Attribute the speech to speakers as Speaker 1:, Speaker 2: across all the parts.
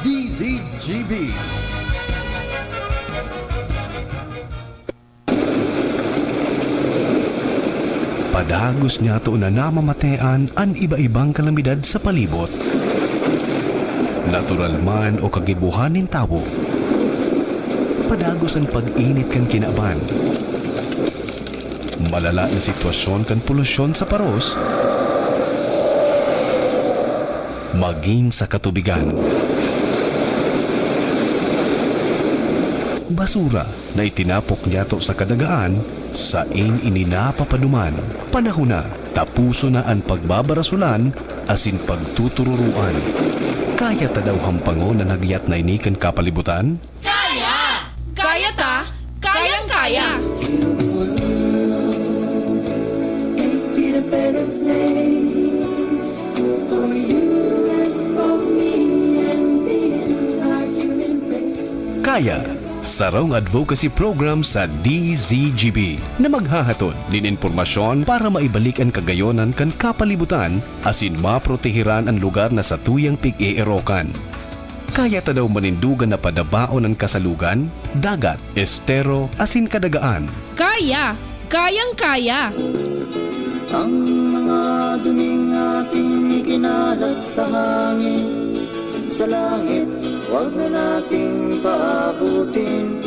Speaker 1: DZGB. Padagos niya to na namamatean ang iba-ibang kalamidad sa palibot. Natural man o kagibuhan ng tao. Padagos ang pag-init kan kinaban. Malala na sitwasyon kan polusyon sa paros. Maging sa katubigan. Basura na itinapok niya to sa kadagaan, sa ininapapaduman. Panahon na, tapuso na ang pagbabarasulan, asin pagtutururuan. Kaya ta daw hampango na nagyat na inikan kapalibutan?
Speaker 2: Kaya! Kaya ta! Kayang-kaya!
Speaker 1: Kaya, sarong advocacy program sa DZGB na maghahatod din impormasyon para maibalik ang kagayonan kan kapalibutan asin maprotehiran ang lugar na sa tuyang pig-eerokan. Kaya ta daw manindugan na padabaon ang kasalugan, dagat, estero, asin kadagaan.
Speaker 2: Kaya! Kayang-kaya!
Speaker 3: Ang mga duming ating ikinalat sa hangin, sa langit, huwag na nating paabutin.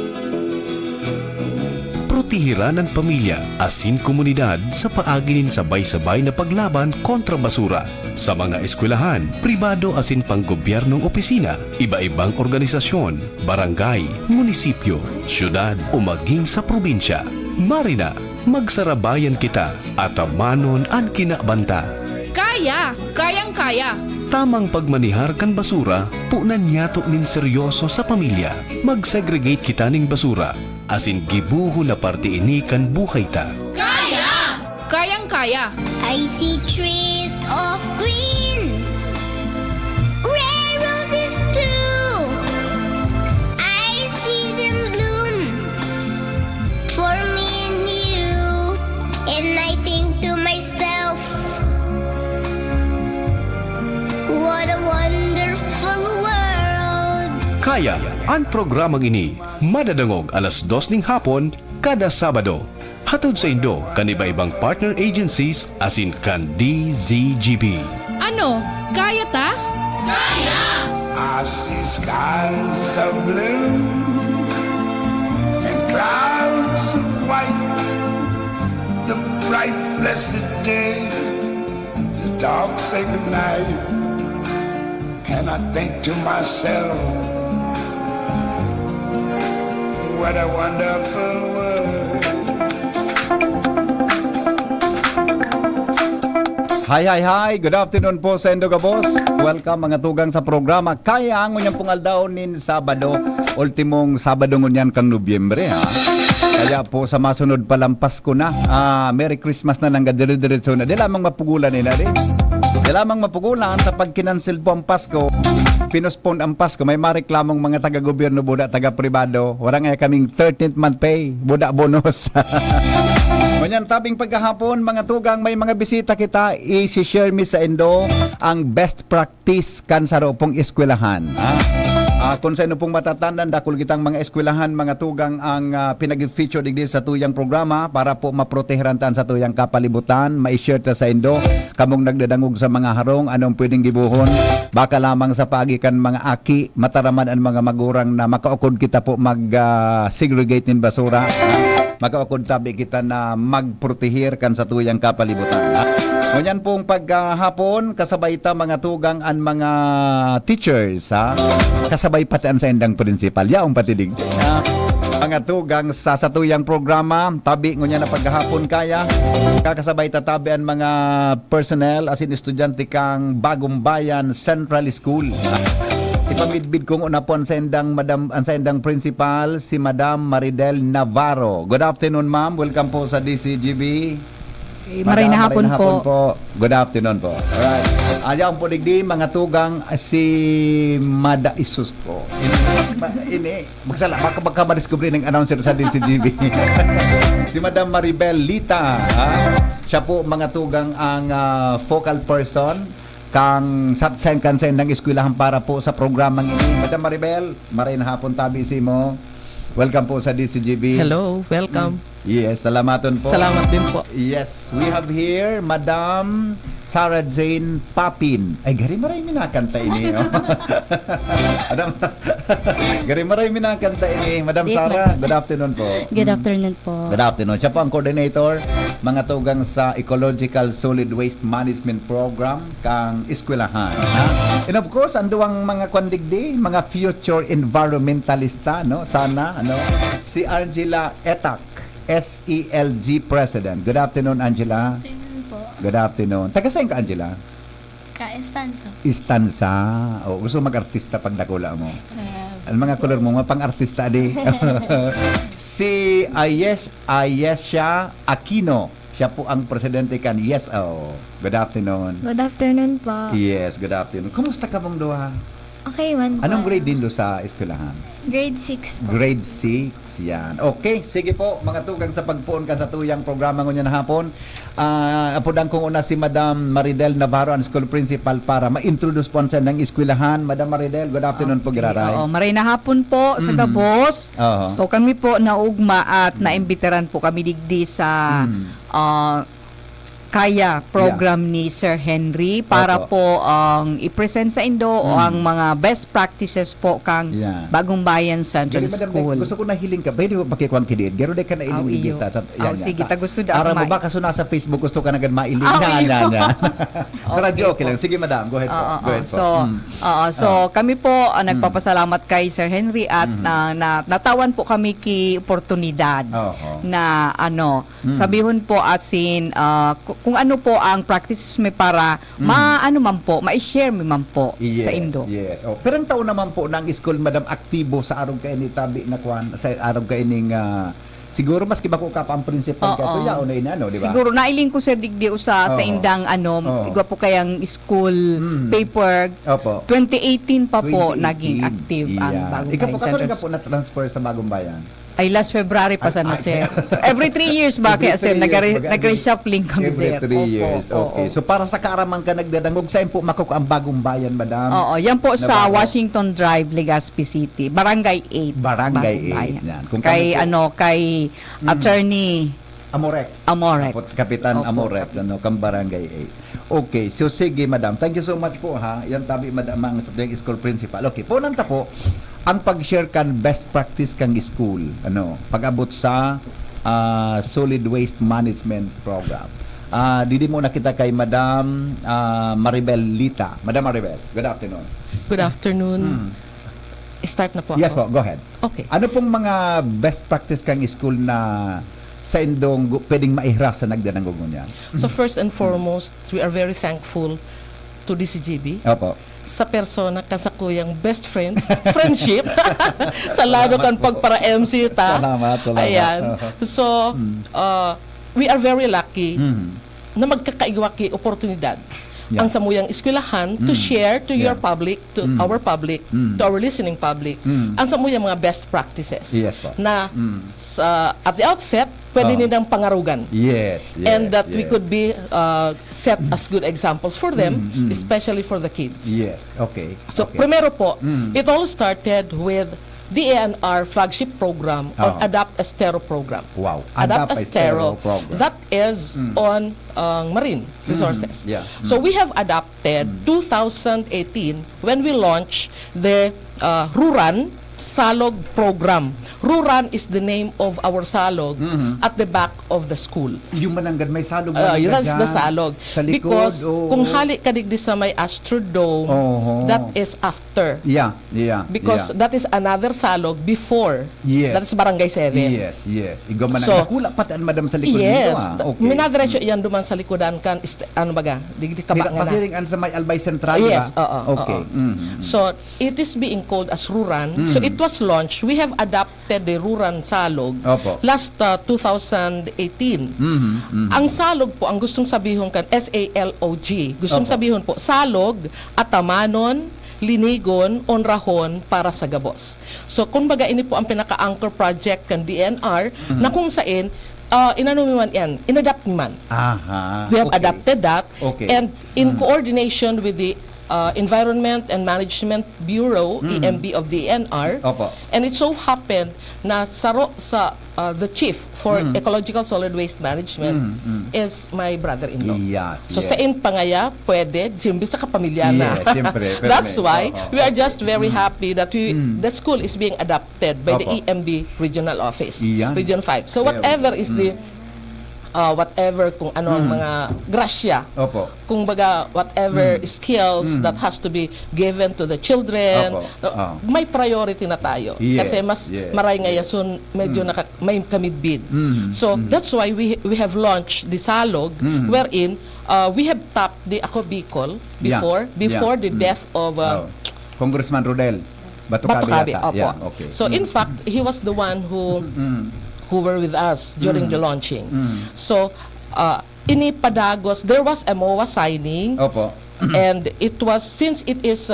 Speaker 1: Protehiran ang pamilya, asin komunidad sa paaginin sabay-sabay na paglaban kontra basura. Sa mga eskwelahan, pribado asin panggobyernong opisina, iba-ibang organisasyon, barangay, munisipyo, syudad o maging sa probinsya. Marina, magsarabayan kita at amanon ang kinabanta.
Speaker 2: Kaya! Kayang-kaya!
Speaker 1: Tamang pagmanihar kan basura, punan niyato nin seryoso sa pamilya. Mag-segregate kita ning basura, asin gibuho na parte ini kan buhay ta.
Speaker 2: Kaya! Kayang-kaya!
Speaker 4: I see trees of green, red roses too. I see them bloom for me and you, and I think to myself, what a wonderful world.
Speaker 1: Kaya, ang programang ini, madadangog alas 2 ng hapon, kada Sabado. Hatod sa Indo, kaniba-ibang partner agencies, asin kan DZGB.
Speaker 2: Ano? Kaya ta? Kaya!
Speaker 5: I see skies of blue and clouds of white, the bright blessed day, the dark sacred night, and I think to myself, what a wonderful world.
Speaker 6: Hi! Good afternoon po sa Indoga Boss. Welcome mga tugang sa programa. Kaya ang ngunyang pungaldaw nin Sabado. Ultimong Sabado ngunyan kang Nobyembre ha. Kaya po sa masunod palampas ko na. Merry Christmas na nang gadire-diretso na. Di lamang mapugulan nila rin. Di lamang mapugulan sa pagkinansil po ang Pasko. Pinospond ang Pasko. May mareklamong mga taga-gobyerno, buda taga-pribado. Warang kaming 13th month pay. Buda bonus. Ngunyan tabing pagkahapon, mga tugang, may mga bisita kita, i-share mi sa Indo ang best practice kan sa pong eskwelahan. Kung sa inyo pong matatandaan, dakol kitang mga eskwelahan, mga tugang ang pinag-feature digdi sa tuyang programa para po maproteheran sa tuyang kapalibutan, ma-share ta sa Indo. Kamong nagdadangog sa mga harong, anong pwedeng gibuhon, baka lamang sa paagikan mga aki, mataraman ang mga magurang na makaukod kita po mag-segregate nin basura. Makaukod tabi kita na magprotehir kan sa tuyang kapalibutan. Ngunyan pong paghapon, kasabay ta mga tugang ang mga teachers, kasabay pati ang sa indang principal. Yaong patidig. Mga tugang sa tuyang programa, tabi ngunyan na paghapon kaya, kakasabay tatabi ang mga personnel asin estudyante kang Bagong Bayan Central School. Ipamidbid kong una po ang sa indang principal, si Madam Maridel Navarro. Good afternoon, ma'am. Welcome po sa DCGB.
Speaker 7: Maray na hapon po.
Speaker 6: Good afternoon po. Alright. Ayaw po digdi, mga tugang, si Mada Isus po. Ini, magsala, baka ma-discover ng announcer sa DCGB. Si Madam Maribel Lita. Siya po, mga tugang, ang focal person kang satsen kansen ng eskwelahan para po sa programang ini. Madam Maribel, maray na hapon tabi si mo. Welcome po sa DCGB.
Speaker 8: Hello, welcome.
Speaker 6: Yes, salamaton po.
Speaker 8: Salamat din po.
Speaker 6: Yes, we have here Madam Sarah Jane Papin. Ay, gari maray minakanta ini. Oh. Madam, gari maray minakanta ini. Madam Sarah, good afternoon po.
Speaker 9: Good afternoon po.
Speaker 6: Good afternoon. Siya po ang coordinator, mga tugang sa Ecological Solid Waste Management Program kang eskwelahan. Ha? And of course, anduang mga kwandigdi, mga future environmentalista, no? Sana, ano? Si Angela Etak, SELG President. Good afternoon, Angela. Good afternoon. Taga saan ka, Angela?
Speaker 9: Ka-estanso.
Speaker 6: Istansa. O, gusto mag-artista pag dakula mo. Ang mga color mo, mga pang-artista di. Si Ayesha Aquino. Siya po ang presidente kan YesO. Good afternoon.
Speaker 4: Good afternoon po.
Speaker 6: Yes, good afternoon. Kumusta ka mong duha?
Speaker 4: Okay man po.
Speaker 6: Anong grade din do sa eskwelahan?
Speaker 4: Grade 6 po.
Speaker 6: Grade 6, yan. Okay, sige po, mga tugang sa pagpuon ka sa tuyang programa ngunyan na hapon. Apodang kong una si Madam Maridel Navarro, ang school principal, para ma-introduce po sa ng eskwelahan. Madam Maridel, good afternoon po, Giraray.
Speaker 7: Oo, maray na hapon po sa Gabos.
Speaker 6: Oo.
Speaker 7: So kami po naugma at naimbitaran po kami digdi sa Kaya program ni Sir Henry para
Speaker 6: Opo.
Speaker 7: po i-present sa Indo o ang mga best practices po kang
Speaker 6: Yeah.
Speaker 7: Bagong Bayan Central
Speaker 6: Jadi, Madam,
Speaker 7: School.
Speaker 6: gusto ko na hiling ka. Pwede mo pakikuan kidid. Garo de ka na
Speaker 7: Aw,
Speaker 6: iling
Speaker 7: iyo.
Speaker 6: sa
Speaker 7: Aw, sige, gusto da
Speaker 6: Ara mo
Speaker 7: ako
Speaker 6: ba kaso nasa Facebook gusto ka na gad mailing
Speaker 7: Aw,
Speaker 6: na
Speaker 7: iyo.
Speaker 6: na. Sa radyo
Speaker 7: Okay
Speaker 6: okay lang.
Speaker 7: po.
Speaker 6: Sige, madam. Go ahead po. Go ahead po.
Speaker 7: So kami po nagpapasalamat kay Sir Henry at natawan po kami ki oportunidad
Speaker 6: Oo.
Speaker 7: na sabihon po at kung ano po ang practices may para maano man po, ma-share mi man po sa Indo.
Speaker 6: Yes. Oh, pero ang taon naman po ng school, madam, aktibo sa araw kayo ni tabi na kwan, sa araw kayo ning siguro mas kibako ka pa ang principal ka to ya una ina, no, di ba?
Speaker 7: Siguro nailing ko sir digdi sa
Speaker 6: Oo.
Speaker 7: indang
Speaker 6: Oo.
Speaker 7: igwa po kayang school paper.
Speaker 6: Opo.
Speaker 7: 2018 pa po
Speaker 6: 2018.
Speaker 7: naging active ang
Speaker 6: Yeah.
Speaker 7: Bagong
Speaker 6: Ikaw po,
Speaker 7: Bayan
Speaker 6: kaso rin
Speaker 7: Central
Speaker 6: ka po na-transfer sa Bagong Bayan?
Speaker 7: Ay, last February pa sana, sir. Every 3 years ba kaya, sir? Nag-reshuffling kami,
Speaker 6: Every
Speaker 7: sir.
Speaker 6: 3 years. Okay. So, para sa kaaraman ka nagdadangog, saan po makukuha ang Bagong Bayan, madam?
Speaker 7: Oo, yan po sa
Speaker 6: Navarro.
Speaker 7: Washington Drive, Legazpi City. Barangay 8.
Speaker 6: Barangay
Speaker 7: Bagong
Speaker 6: 8.
Speaker 7: Bayan.
Speaker 6: Yan. Kung
Speaker 7: Kay,
Speaker 6: kami po-
Speaker 7: kay Attorney
Speaker 6: Amorex.
Speaker 7: Amorex.
Speaker 6: Kapitan
Speaker 7: Opo.
Speaker 6: Amorex, kang Barangay 8. Okay, so sige, madam. Thank you so much po, ha. Yan tabi, madam, ang sa tuyang school principal. Okay, po nanta po, ang pag-share kan best practice kang school, pag-abot sa solid waste management program. Didi muna kita kay Madam Maribel Lita. Madam Maribel, good afternoon.
Speaker 8: Good afternoon. Start na po
Speaker 6: Yes
Speaker 8: ako.
Speaker 6: po, go ahead.
Speaker 8: Okay.
Speaker 6: Ano pong mga best practice kang school na sa indong pwedeng maihras sa nagdanangog mo niyan?
Speaker 8: So first and foremost, we are very thankful to DCGB
Speaker 6: Opo.
Speaker 8: sa persona kan sa kuyang best friend, friendship. Sa lalo kan pagpara MC ta.
Speaker 6: Salamat.
Speaker 8: Ayan. So, we are very lucky
Speaker 6: Mhm.
Speaker 8: na magkakaigwa ki oportunidad
Speaker 6: Yeah.
Speaker 8: ang samuyang eskwelahan to share to your
Speaker 6: Yeah.
Speaker 8: public, to our public, to our listening public, ang samuyang mga best practices
Speaker 6: Yes po.
Speaker 8: na at the outset, pwede nilang pangarugan.
Speaker 6: Yes, yes.
Speaker 8: And that we
Speaker 6: yes.
Speaker 8: could be set as good examples for them, especially for the kids.
Speaker 6: Yes, okay.
Speaker 8: So,
Speaker 6: okay.
Speaker 8: primero po, it all started with the ANR flagship program on
Speaker 6: Oh.
Speaker 8: Adapt Estero program.
Speaker 6: Wow.
Speaker 8: Adapt
Speaker 6: Estero
Speaker 8: Estero,
Speaker 6: program.
Speaker 8: that is on marine resources.
Speaker 6: Yeah.
Speaker 8: So, we have adapted 2018 when we launched the Ruran Salog program. Ruran is the name of our salog at the back of the school.
Speaker 6: Yung mananggad may salog
Speaker 8: That's the salog.
Speaker 6: Sa likod,
Speaker 8: Because
Speaker 6: oo.
Speaker 8: kung hali ka digdi sa may Astrodome,
Speaker 6: Oo.
Speaker 8: that is after.
Speaker 6: Yeah, yeah.
Speaker 8: Because
Speaker 6: yeah.
Speaker 8: that is another salog before.
Speaker 6: Yes.
Speaker 8: That is Barangay 7.
Speaker 6: Yes, yes. Ikaw man
Speaker 8: So,
Speaker 6: nakula pati ang madam sa likod
Speaker 8: Yes.
Speaker 6: nito, Okay.
Speaker 8: Minadiretso yan duman sa likodan kan, ano baga, digdi ka ba nga na.
Speaker 6: Pasiring an sa may Albay Central,
Speaker 8: Yes,
Speaker 6: ba?
Speaker 8: oo.
Speaker 6: Okay.
Speaker 8: oo.
Speaker 6: Mhm.
Speaker 8: So, it is being called as Ruran. So, it was launched. We have adapted the Ruran Salog
Speaker 6: Opo.
Speaker 8: last 2018. Ang salog po, ang gustong sabihon kan, S-A-L-O-G, gustong
Speaker 6: Opo.
Speaker 8: sabihon po, salog, atamanon, linigon, onrahon para sa gabos. So, kumbaga ini po ang pinaka-anchor project kan DNR na kung saan inano mi man yan, inadapt mi man.
Speaker 6: Aha.
Speaker 8: We have
Speaker 6: okay.
Speaker 8: adapted that,
Speaker 6: Okay.
Speaker 8: and in coordination with the Environment and Management Bureau, EMB of the ENR,
Speaker 6: Opo.
Speaker 8: and it so happened na the chief for Ecological Solid Waste Management is my brother-in-law.
Speaker 6: Yes,
Speaker 8: So
Speaker 6: yes.
Speaker 8: sa pangaya, pwede, siyempre sa kapamilya na.
Speaker 6: Yes, siyempre, perme.
Speaker 8: That's why
Speaker 6: Oo,
Speaker 8: we are just very happy that the school is being adopted by the
Speaker 6: Opo.
Speaker 8: EMB Regional Office,
Speaker 6: Iyan.
Speaker 8: Region 5. So
Speaker 6: Very
Speaker 8: whatever is the whatever kung ano ang mga grasya,
Speaker 6: Opo.
Speaker 8: kung baga whatever skills that has to be given to the children,
Speaker 6: Opo.
Speaker 8: may priority na tayo.
Speaker 6: Yes,
Speaker 8: Kasi mas
Speaker 6: yes,
Speaker 8: maray ngayon, so medyo may kamidbid. So that's why we have launched the Salog, wherein we have tapped the Ako Bicol before the death of
Speaker 6: Congressman Rodel
Speaker 8: Batucabe.
Speaker 6: yata.
Speaker 8: Opo.
Speaker 6: Yeah, okay.
Speaker 8: So in fact, he was the one who were with us during the launching. So inipadagos, there was a MOA signing,
Speaker 6: Opo.
Speaker 8: and it was, since it is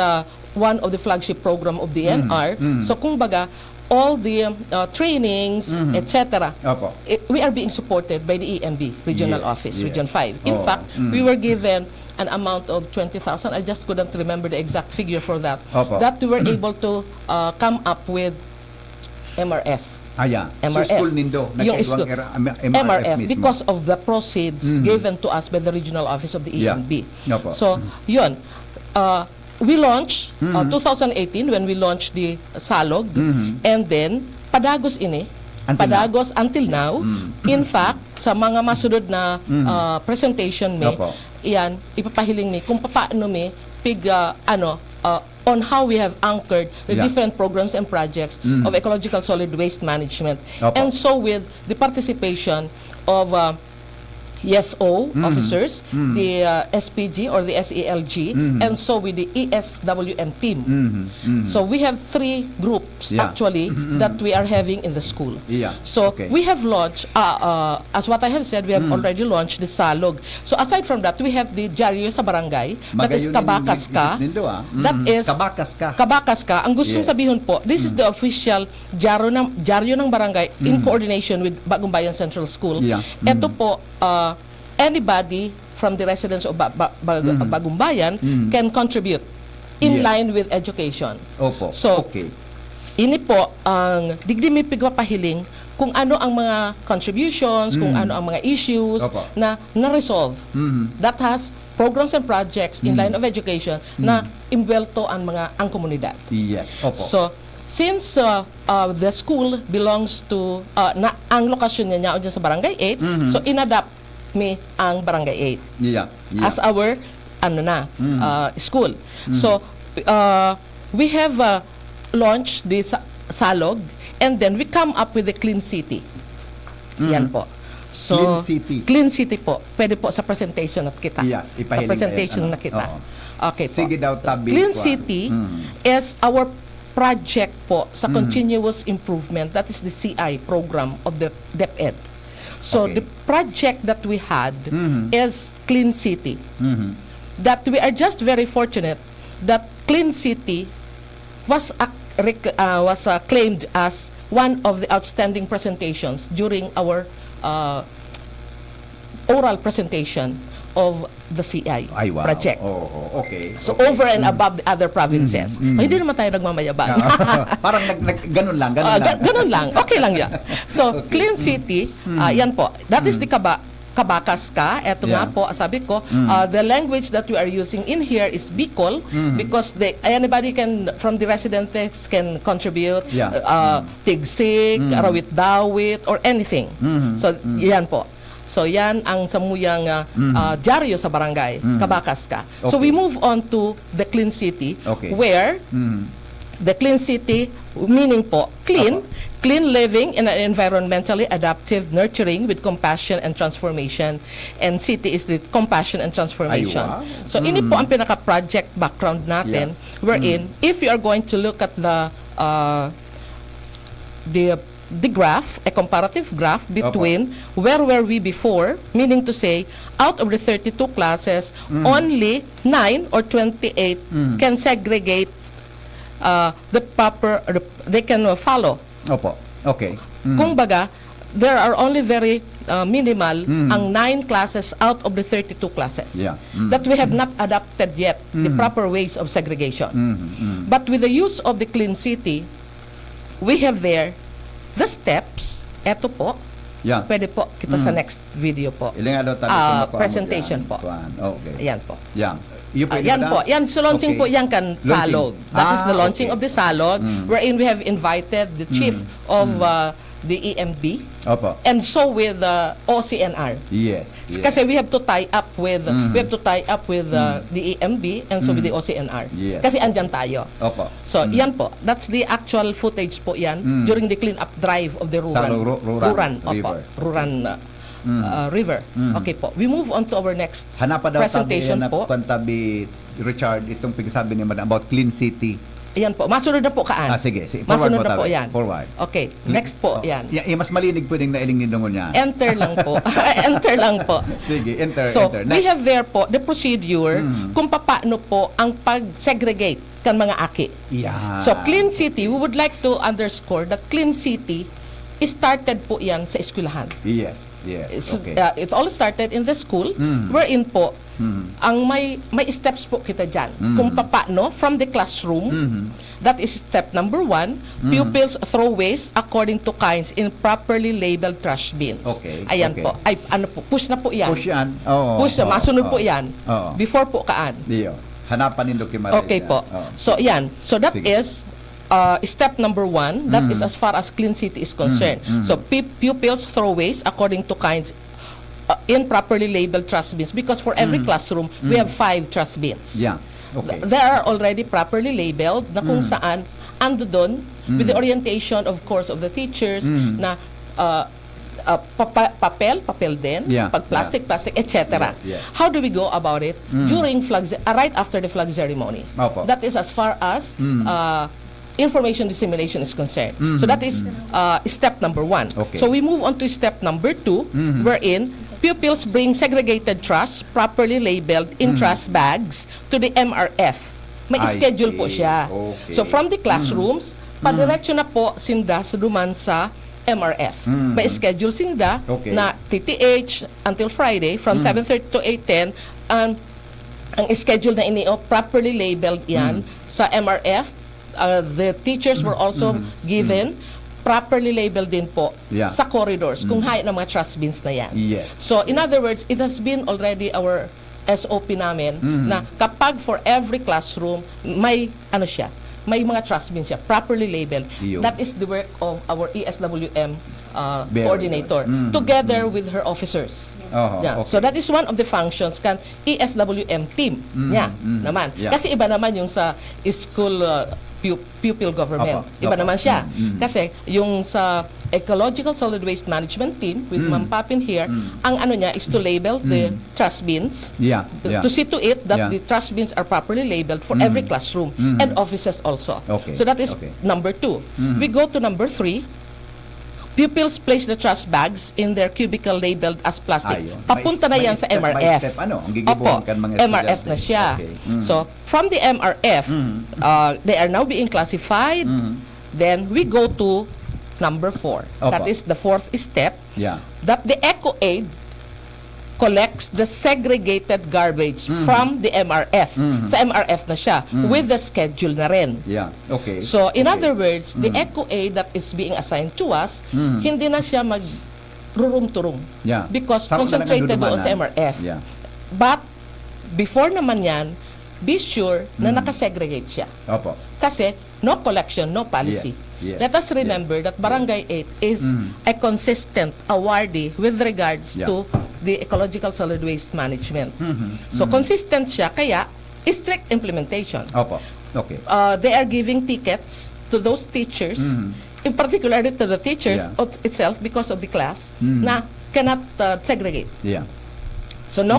Speaker 8: one of the flagship program of the NR, so kung baga, all the trainings, etc.,
Speaker 6: Opo.
Speaker 8: we are being supported by the EMB Regional
Speaker 6: Yes,
Speaker 8: Office,
Speaker 6: yes.
Speaker 8: Region 5. In
Speaker 6: Oh,
Speaker 8: fact, we were given an amount of 20,000. I just couldn't remember the exact figure for that.
Speaker 6: Opo.
Speaker 8: That we were able to come up with MRF.
Speaker 6: Ayan.
Speaker 8: MRF.
Speaker 6: So school nindo.
Speaker 8: Yung
Speaker 6: nagkaibang
Speaker 8: school.
Speaker 6: MRF mismo.
Speaker 8: because of the proceeds given to us by the regional office of the
Speaker 6: Yeah.
Speaker 8: EMB.
Speaker 6: Opo.
Speaker 8: So, yun. We launched 2018 when we launched the Salog, and then padagos ini.
Speaker 6: Until
Speaker 8: Padagos until now. In fact, sa mga masunod na presentation mi,
Speaker 6: Opo.
Speaker 8: iyan, ipapahiling mi kung paano mi on how we have anchored the
Speaker 6: Yeah.
Speaker 8: different programs and projects of ecological solid waste management.
Speaker 6: Opo.
Speaker 8: And so with the participation of ESO officers, the SPG or the SELG, and so with the ESWM team. So we have 3 groups
Speaker 6: Yeah.
Speaker 8: actually that we are having in the school.
Speaker 6: Yeah.
Speaker 8: So
Speaker 6: Okay.
Speaker 8: we have launched, as what I have said, we have already launched the Salog. So aside from that, we have the Diaryo sa Barangay, that is
Speaker 6: Magayon
Speaker 8: Kabakaska.
Speaker 6: yung nindo, ah.
Speaker 8: That is
Speaker 6: Kabakaska.
Speaker 8: Kabakaska. Ang gustong
Speaker 6: Yes.
Speaker 8: sabihin po, this is the official dyaryo ng barangay in coordination with Bagong Bayan Central School.
Speaker 6: Yeah.
Speaker 8: Ito po, anybody from the residents of Bagong Bayan can contribute in
Speaker 6: Yes.
Speaker 8: line with education.
Speaker 6: Opo.
Speaker 8: So,
Speaker 6: okay.
Speaker 8: Ini po ang digdi mi pigpapahiling kung ano ang mga contributions, kung ano ang mga issues
Speaker 6: Opo.
Speaker 8: na na-resolve. That has programs and projects in line of education na imbwelto ang komunidad.
Speaker 6: Yes. Opo.
Speaker 8: So, since the school belongs to, ang lokasyon niya dyan sa Barangay 8, so inadapt mi ang Barangay 8
Speaker 6: yeah. Yeah.
Speaker 8: as our school. So, we have launched this Salog, and then we come up with the Clean City. Yan po. So,
Speaker 6: Clean City.
Speaker 8: Clean City po. Pwede po sa presentation at kita.
Speaker 6: Yes,
Speaker 8: Sa
Speaker 6: ipahiling
Speaker 8: presentation
Speaker 6: kayo,
Speaker 8: na kita.
Speaker 6: Oo.
Speaker 8: Okay po.
Speaker 6: Sige daw, tabi
Speaker 8: Clean
Speaker 6: ko, ah.
Speaker 8: City is our project po sa continuous improvement. That is the CI program of the DepEd. So,
Speaker 6: Okay.
Speaker 8: the project that we had is Clean City. That we are just very fortunate that Clean City was claimed as one of the outstanding presentations during our oral presentation of the CI
Speaker 6: Ay, wow.
Speaker 8: project.
Speaker 6: Oh, okay.
Speaker 8: So
Speaker 6: okay.
Speaker 8: over and above the other provinces. Hindi naman tayo nagmamayabang.
Speaker 6: Parang ganun lang, ganun lang.
Speaker 8: Ganun lang. Okay lang yan. So, Clean City, yan po. That is the Kabakaska. Ito nga
Speaker 6: Yeah.
Speaker 8: po, sabi ko, the language that we are using in here is Bicol because anybody from the residents can contribute
Speaker 6: Yeah.
Speaker 8: Tigsig, Arawit-Dawit, or anything. So, yan po. So, yan ang samuyang dyaryo sa barangay, Kabakaska. So,
Speaker 6: Okay.
Speaker 8: we move on to the Clean City,
Speaker 6: Okay.
Speaker 8: where the Clean City, meaning po, clean living in an environmentally adaptive, nurturing with compassion and transformation. And city is the compassion and transformation.
Speaker 6: Ay, wow.
Speaker 8: So, ini po ang pinaka-project background natin, wherein, if you are going to look at the graph, a comparative graph between where were we before, meaning to say, out of the 32 classes, only 9 or 28 can segregate they can follow.
Speaker 6: Opo. Okay.
Speaker 8: Kung baga, there are only very minimal ang 9 classes out of the 32 classes.
Speaker 6: Yeah.
Speaker 8: That we have not adopted yet the proper ways of segregation. But with the use of the Clean City, we have there the steps. Eto po.
Speaker 6: Yeah.
Speaker 8: Pwede po kita sa next video po.
Speaker 6: Ilang ano tayo
Speaker 8: Presentation po.
Speaker 6: Okay.
Speaker 8: Ayan po.
Speaker 6: Yan. Yung pwede
Speaker 8: Yan
Speaker 6: na?
Speaker 8: po. Yan, so launching
Speaker 6: Okay.
Speaker 8: po yan kan Salog. That is the launching
Speaker 6: okay.
Speaker 8: of the Salog, wherein we have invited the chief of the EMB,
Speaker 6: Opo.
Speaker 8: and so with OCNR.
Speaker 6: Yes.
Speaker 8: Kasi we have to tie up with the EMB and so with the OCNR.
Speaker 6: Yes.
Speaker 8: Kasi andyan tayo.
Speaker 6: Opo.
Speaker 8: So, yan po. That's the actual footage po yan during the clean-up drive of the Ruran.
Speaker 6: Ruran
Speaker 8: Opo.
Speaker 6: River.
Speaker 8: Ruran River. Okay po. We move on to our next
Speaker 6: Hanapan daw
Speaker 8: presentation po.
Speaker 6: Tabi Richard, itong pagsabi ni Madam about Clean City.
Speaker 8: Ayan po. Masunod na po kaan.
Speaker 6: Sige.
Speaker 8: Masunod na po
Speaker 6: tabi.
Speaker 8: yan.
Speaker 6: Forward.
Speaker 8: Okay. Next po. Yan.
Speaker 6: Mas malinig pwedeng nailing nindungon niya.
Speaker 8: Enter lang po. Enter lang po.
Speaker 6: Sige, enter.
Speaker 8: So,
Speaker 6: Next.
Speaker 8: we have there po the procedure kung paano po ang pag-segregate kan mga aki.
Speaker 6: Yeah.
Speaker 8: So, Clean City, we would like to underscore that Clean City started po yan sa eskwelahan.
Speaker 6: Yes. Okay.
Speaker 8: It all started in the school, wherein po, ang may steps po kita dyan. Kung paano, from the classroom, that is step number 1, pupils throw waste according to kinds in properly labeled trash bins.
Speaker 6: Okay,
Speaker 8: Ayan
Speaker 6: okay.
Speaker 8: po. Ay, ano po, push na po yan.
Speaker 6: Push yan. Oo.
Speaker 8: Push na, masunod po yan.
Speaker 6: Oo.
Speaker 8: Before po kaan.
Speaker 6: Diyo. Hanapan nindo kay Maria.
Speaker 8: Okay po.
Speaker 6: Oo.
Speaker 8: So, yan. So, that
Speaker 6: Sige.
Speaker 8: is step number 1. That is as far as Clean City is concerned. So, pupils throw waste according to kinds in properly labeled trash bins, because for every classroom, we have 5 trash bins.
Speaker 6: Yeah. Okay.
Speaker 8: They are already properly labeled na kung saan ando doon with the orientation, of course, of the teachers na papel din,
Speaker 6: Yeah,
Speaker 8: pag plastic, etc.
Speaker 6: Yes, yes.
Speaker 8: How do we go about it? During right after the flag ceremony.
Speaker 6: Opo.
Speaker 8: That is as far as information dissemination is concerned. So that is step number 1.
Speaker 6: Okay.
Speaker 8: So we move on to step number 2, wherein pupils bring segregated trash properly labeled in trash bags to the MRF. May
Speaker 6: I
Speaker 8: schedule
Speaker 6: see.
Speaker 8: po siya.
Speaker 6: Okay.
Speaker 8: So from the classrooms, padiretso na po sinda sa duman sa MRF. May schedule sinda
Speaker 6: Okay.
Speaker 8: na TTH until Friday from 7:30 to 8:10, and ang schedule na inio properly labeled yan sa MRF. The teachers were also given properly labeled din po
Speaker 6: Yeah.
Speaker 8: sa corridors kung hay ng mga trash bins na yan.
Speaker 6: Yes.
Speaker 8: So in other words, it has been already our SOP namin na kapag for every classroom may may mga trash bins siya properly labeled.
Speaker 6: Yun.
Speaker 8: That is the work of our ESWM
Speaker 6: Very
Speaker 8: coordinator together with her officers. Yeah.
Speaker 6: Okay.
Speaker 8: So that is one of the functions kan ESWM team niya naman.
Speaker 6: Yeah.
Speaker 8: Kasi iba naman yung sa school pupil government.
Speaker 6: Opo.
Speaker 8: Iba
Speaker 6: Opo.
Speaker 8: naman siya. Kasi yung sa Ecological Solid Waste Management Team with Ma'am Papin here, ang ano niya is to label the trash bins.
Speaker 6: Yeah.
Speaker 8: To see to it that
Speaker 6: Yeah.
Speaker 8: the trash bins are properly labeled for every classroom and offices also.
Speaker 6: Okay.
Speaker 8: So that is
Speaker 6: Okay.
Speaker 8: number 2. We go to number 3. Pupils place the trash bags in their cubicle labeled as plastic.
Speaker 6: Ayun.
Speaker 8: Papunta na
Speaker 6: May
Speaker 8: yan sa
Speaker 6: step by
Speaker 8: MRF.
Speaker 6: step, ano, ang gigibuhan kan mga
Speaker 8: MRF
Speaker 6: estudyante.
Speaker 8: na siya.
Speaker 6: Okay.
Speaker 8: So, from the MRF, they are now being classified. Then, we go to number 4. That
Speaker 6: Opo.
Speaker 8: is the 4th step.
Speaker 6: Yeah.
Speaker 8: That the EcoAid collects the segregated garbage from the MRF. Sa MRF na siya, with the schedule na rin.
Speaker 6: Yeah. Okay.
Speaker 8: So, in
Speaker 6: Okay.
Speaker 8: other words, the EcoAid that is being assigned to us, hindi na siya mag-room to room.
Speaker 6: Yeah.
Speaker 8: Because
Speaker 6: Tama na lang
Speaker 8: concentrated
Speaker 6: ang
Speaker 8: doon sa
Speaker 6: dudumanan.
Speaker 8: MRF.
Speaker 6: Yeah.
Speaker 8: But, before naman yan, be sure na nakasegregate siya.
Speaker 6: Opo.
Speaker 8: Kasi, no collection, no policy.
Speaker 6: Yes.
Speaker 8: Let us remember that Barangay 8 is a consistent awardee with regards
Speaker 6: Yeah.
Speaker 8: to the Ecological Solid Waste Management. So, consistent siya, kaya, strict implementation.
Speaker 6: Opo. Okay.
Speaker 8: They are giving tickets to those teachers, in particular to the teachers
Speaker 6: Yeah.
Speaker 8: itself because of the class, na cannot segregate.
Speaker 6: Yeah.
Speaker 8: So no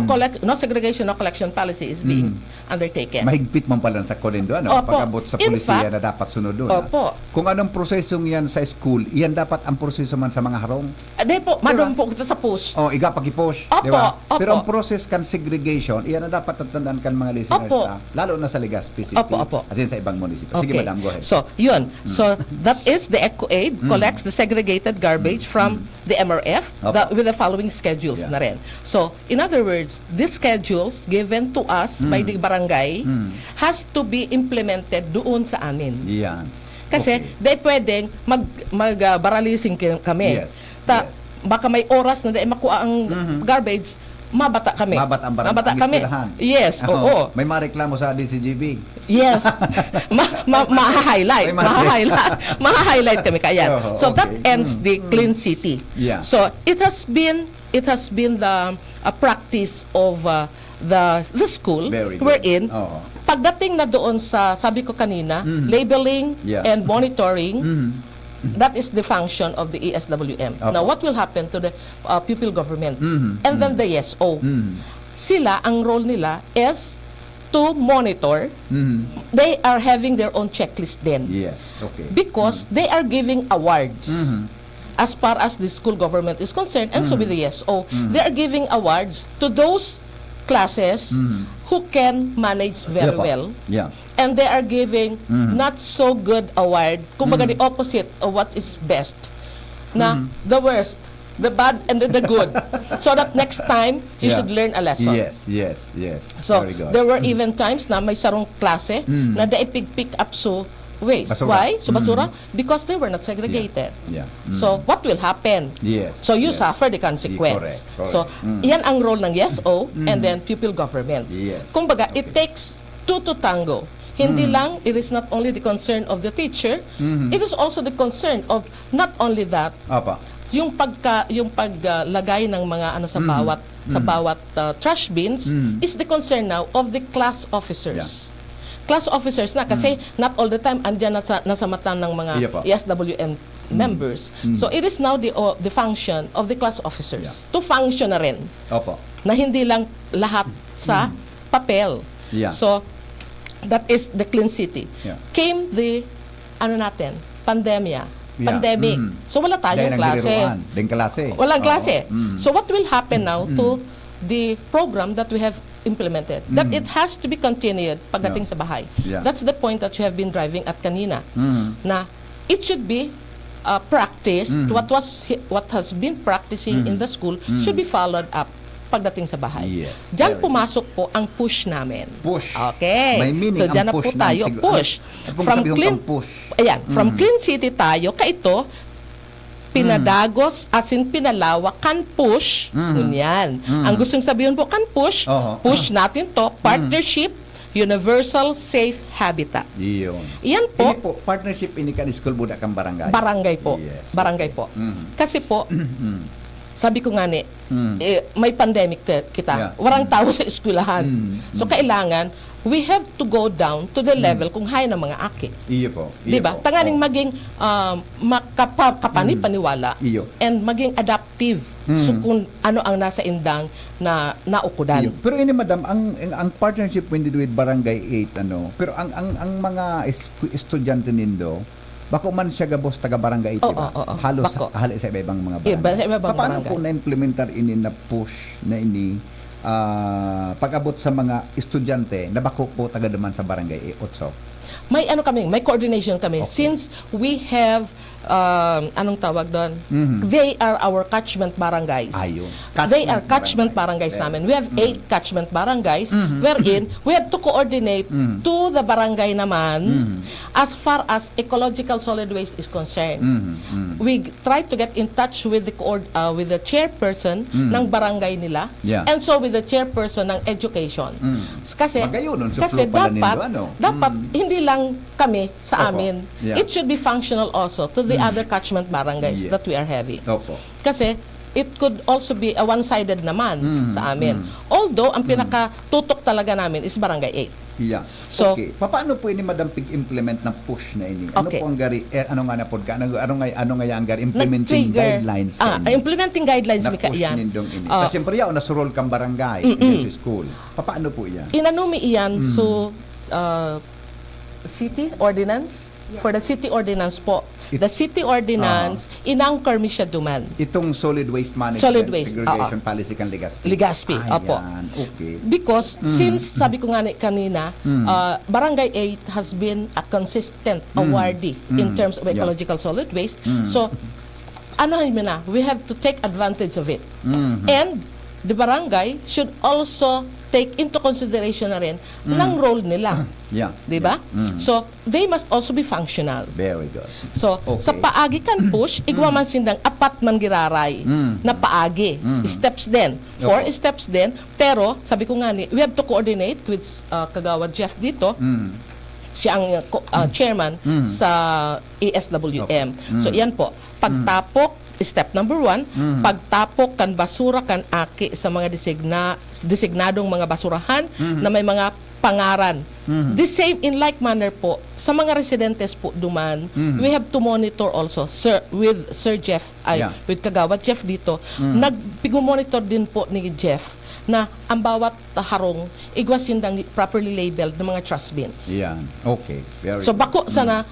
Speaker 8: segregation, no collection policy is being undertaken.
Speaker 6: Mahigpit man pala sa Colindo, ano?
Speaker 8: Opo.
Speaker 6: Pag-abot sa
Speaker 8: In
Speaker 6: polisiya
Speaker 8: fact,
Speaker 6: na dapat sunod doon.
Speaker 8: Opo.
Speaker 6: Kung anong prosesong yan sa school, iyan dapat ang proseso man sa mga harong.
Speaker 8: Di po, madam po kita sa push.
Speaker 6: O, iga pag-ipush.
Speaker 8: Opo,
Speaker 6: Di ba?
Speaker 8: opo.
Speaker 6: Pero ang process kan segregation, iyan na dapat tatandaan kan mga listeners
Speaker 8: Opo.
Speaker 6: na, lalo na sa Legazpi City.
Speaker 8: Opo, opo.
Speaker 6: At yun sa ibang munisipyo. Sige, madam, go ahead.
Speaker 8: So, yun. So, that is the EcoAid collects the segregated garbage from the MRF
Speaker 6: Opo.
Speaker 8: with the following schedules
Speaker 6: Yeah.
Speaker 8: na rin. So, in other words, these schedules given to us by the barangay has to be implemented doon sa amin.
Speaker 6: Iyan.
Speaker 8: Kasi, di pwedeng mag-baralising kami.
Speaker 6: Yes.
Speaker 8: Baka may oras na di makuha ang garbage, mabata kami.
Speaker 6: Mabat ang barangay.
Speaker 8: Mabata
Speaker 6: ang
Speaker 8: kami.
Speaker 6: eskwelahan.
Speaker 8: Yes, oo.
Speaker 6: May mareklamo sa DCGB.
Speaker 8: Yes. Ma-highlight.
Speaker 6: May ma-highlight.
Speaker 8: Ma-highlight kami kaya.
Speaker 6: Oh,
Speaker 8: So that
Speaker 6: okay.
Speaker 8: ends the Clean City.
Speaker 6: Yeah.
Speaker 8: So it has been the a practice of the school
Speaker 6: Very good.
Speaker 8: wherein
Speaker 6: Oo.
Speaker 8: pagdating na doon sa sabi ko kanina, labeling
Speaker 6: Yeah.
Speaker 8: and monitoring, that is the function of the ESWM.
Speaker 6: Opo.
Speaker 8: Now, what will happen to the pupil government? And then the ESO. Sila, ang role nila is to monitor. They are having their own checklist then.
Speaker 6: Yes. Okay.
Speaker 8: Because they are giving awards. As far as the school government is concerned, and so with the ESO, they are giving awards to those classes who can manage very
Speaker 6: Yeah, pa.
Speaker 8: well.
Speaker 6: Yeah.
Speaker 8: And they are giving not so good award, kumbaga the opposite of what is best. Na the worst, the bad and the good. So that next time, you
Speaker 6: Yeah.
Speaker 8: should learn a lesson.
Speaker 6: Yes.
Speaker 8: So
Speaker 6: Very good.
Speaker 8: there were even times na may sarong klase na they pick up so waste.
Speaker 6: Basura.
Speaker 8: Why? So basura? Because they were not segregated.
Speaker 6: Yeah.
Speaker 8: So what will happen?
Speaker 6: Yes.
Speaker 8: So you
Speaker 6: Yes.
Speaker 8: suffer the consequence.
Speaker 6: Correct.
Speaker 8: So iyan ang role ng ESO and then pupil government.
Speaker 6: Yes.
Speaker 8: Kumbaga, it takes two to tango. Hindi lang, it is not only the concern of the teacher, it is also the concern of not only that,
Speaker 6: Apa.
Speaker 8: yung paglagay ng mga ano sa bawat trash bins is the concern now of the class officers. Class officers na kasi not all the time andyan nasa mata ng mga
Speaker 6: Iya pa.
Speaker 8: ESWM members. So it is now the function of the class officers to function na rin
Speaker 6: Opo.
Speaker 8: na hindi lang lahat sa papel.
Speaker 6: Yeah.
Speaker 8: So that is the Clean City.
Speaker 6: Yeah.
Speaker 8: Came the pandemia.
Speaker 6: Yeah.
Speaker 8: Pandemic. So wala tayong klase.
Speaker 6: Dahil klase.
Speaker 8: Walang
Speaker 6: Oo.
Speaker 8: klase. So what will happen now to the program that we have implemented? That it has to be continued pagdating sa bahay.
Speaker 6: Yeah.
Speaker 8: That's the point that you have been driving at kanina. Na it should be practiced, what has been practicing in the school should be followed up pagdating sa bahay.
Speaker 6: Yes.
Speaker 8: Diyan
Speaker 6: Very
Speaker 8: pumasok po ang push namin.
Speaker 6: Push.
Speaker 8: Okay.
Speaker 6: May meaning
Speaker 8: So
Speaker 6: ang
Speaker 8: diyan na
Speaker 6: push
Speaker 8: po tayo.
Speaker 6: ng sig-
Speaker 8: Push.
Speaker 6: Ano pong sabihon kang push?
Speaker 8: Ayan, from Clean City tayo, kaito, pinadagos, as in pinalawak, kan push, kunyan. Ang gustong sabihin po, kan push,
Speaker 6: Oho.
Speaker 8: push natin to, partnership, universal safe habitat.
Speaker 6: Iyon.
Speaker 8: Iyan po,
Speaker 6: Ini po, partnership ini kan school budak kang barangay.
Speaker 8: barangay po.
Speaker 6: Yes.
Speaker 8: Barangay po. Kasi po, sabi ko nga ni, may pandemic kita.
Speaker 6: Yeah.
Speaker 8: Warang tao sa eskwelahan. So kailangan, we have to go down to the level kung hay ng mga aki.
Speaker 6: Iyo po.
Speaker 8: Di ba? Tanganing maging kapani-paniwala
Speaker 6: Iyo.
Speaker 8: and maging adaptive so kung ano ang nasa indang na naukudan.
Speaker 6: Iyo. Pero ini madam, ang partnership with Barangay 8 ano, pero ang mga estudyante nindo bako man siya gabos taga Barangay 8, diba?
Speaker 8: oo.
Speaker 6: Halos
Speaker 8: Bako.
Speaker 6: halos sa iba-ibang mga
Speaker 8: Iba-
Speaker 6: barangay.
Speaker 8: sa iba-ibang
Speaker 6: Paano
Speaker 8: barangay.
Speaker 6: po na-implementar ini na push na ini pag-abot sa mga estudyante na bako po taga duman sa Barangay 8?
Speaker 8: May ano kami, may coordination kami. Since we have anong tawag doon? They are our catchment barangays.
Speaker 6: Ayun.
Speaker 8: They are catchment
Speaker 6: barangays.
Speaker 8: barangays namin. We have 8 catchment barangays wherein we have to coordinate to the barangay naman as far as ecological solid waste is concerned. We try to get in touch with the chairperson ng barangay nila
Speaker 6: Yeah.
Speaker 8: and so with the chairperson ng education. Kasi
Speaker 6: Magayon, so
Speaker 8: kasi
Speaker 6: flow pala
Speaker 8: dapat
Speaker 6: nindo, ano?
Speaker 8: dapat hindi lang kami sa
Speaker 6: Opo.
Speaker 8: amin.
Speaker 6: Yeah.
Speaker 8: It should be functional also to the other catchment barangays
Speaker 6: Yes.
Speaker 8: that we are having.
Speaker 6: Opo.
Speaker 8: Kasi it could also be a one-sided naman sa amin. Although, ang pinakatutok talaga namin is Barangay
Speaker 6: Yeah.
Speaker 8: So-
Speaker 6: okay. Paano po ini madam pig-implement ng push na ini? Ano
Speaker 8: Okay.
Speaker 6: po ang gari ano nga na pod ka? Ano nga ang gari implementing
Speaker 8: Nag-trigger.
Speaker 6: guidelines ka ini?
Speaker 8: Implementing guidelines
Speaker 6: na
Speaker 8: mi ka
Speaker 6: push
Speaker 8: iyan.
Speaker 6: nindong ini.
Speaker 8: Ah,
Speaker 6: Kasi siyempre yaw nasurol kang barangay sa school. Paano po iyan?
Speaker 8: inanumi iyan so city ordinance for the city ordinance po. The city ordinance inangkar mi siya duman.
Speaker 6: Itong solid waste management,
Speaker 8: Solid waste,
Speaker 6: segregation policy kang Legazpi.
Speaker 8: Legazpi, opo.
Speaker 6: Ayan, okay.
Speaker 8: Because since sabi ko nga kanina, Barangay 8 has been a consistent awardee in terms of
Speaker 6: Yeah.
Speaker 8: ecological solid waste. So ano na, we have to take advantage of it. And the barangay should also take into consideration na rin ng role nila.
Speaker 6: Yeah.
Speaker 8: 'Di ba? So they must also be functional.
Speaker 6: Very good.
Speaker 8: So,
Speaker 6: Okay.
Speaker 8: sa paagi kan push, igwa man sindang apat man giraray na paagi. Steps din. 4 steps din. Pero, sabi ko nga ni, we have to coordinate with Kagawad Jeff dito. Siya ang chairman sa ESWM. So, yan po. Pagtapok, step number 1, pagtapok kan basura kan aki sa mga designadong mga basurahan na may mga pangaran. The same in like manner po sa mga residentes po duman, we have to monitor also with Sir Jeff
Speaker 6: Yeah.
Speaker 8: with Kagawad Jeff dito. Nagpigmo-monitor din po ni Jeff na ang bawat harong igwas yun properly labeled ng mga trash bins.
Speaker 6: Yan. Okay. Very
Speaker 8: So
Speaker 6: good.
Speaker 8: bako sana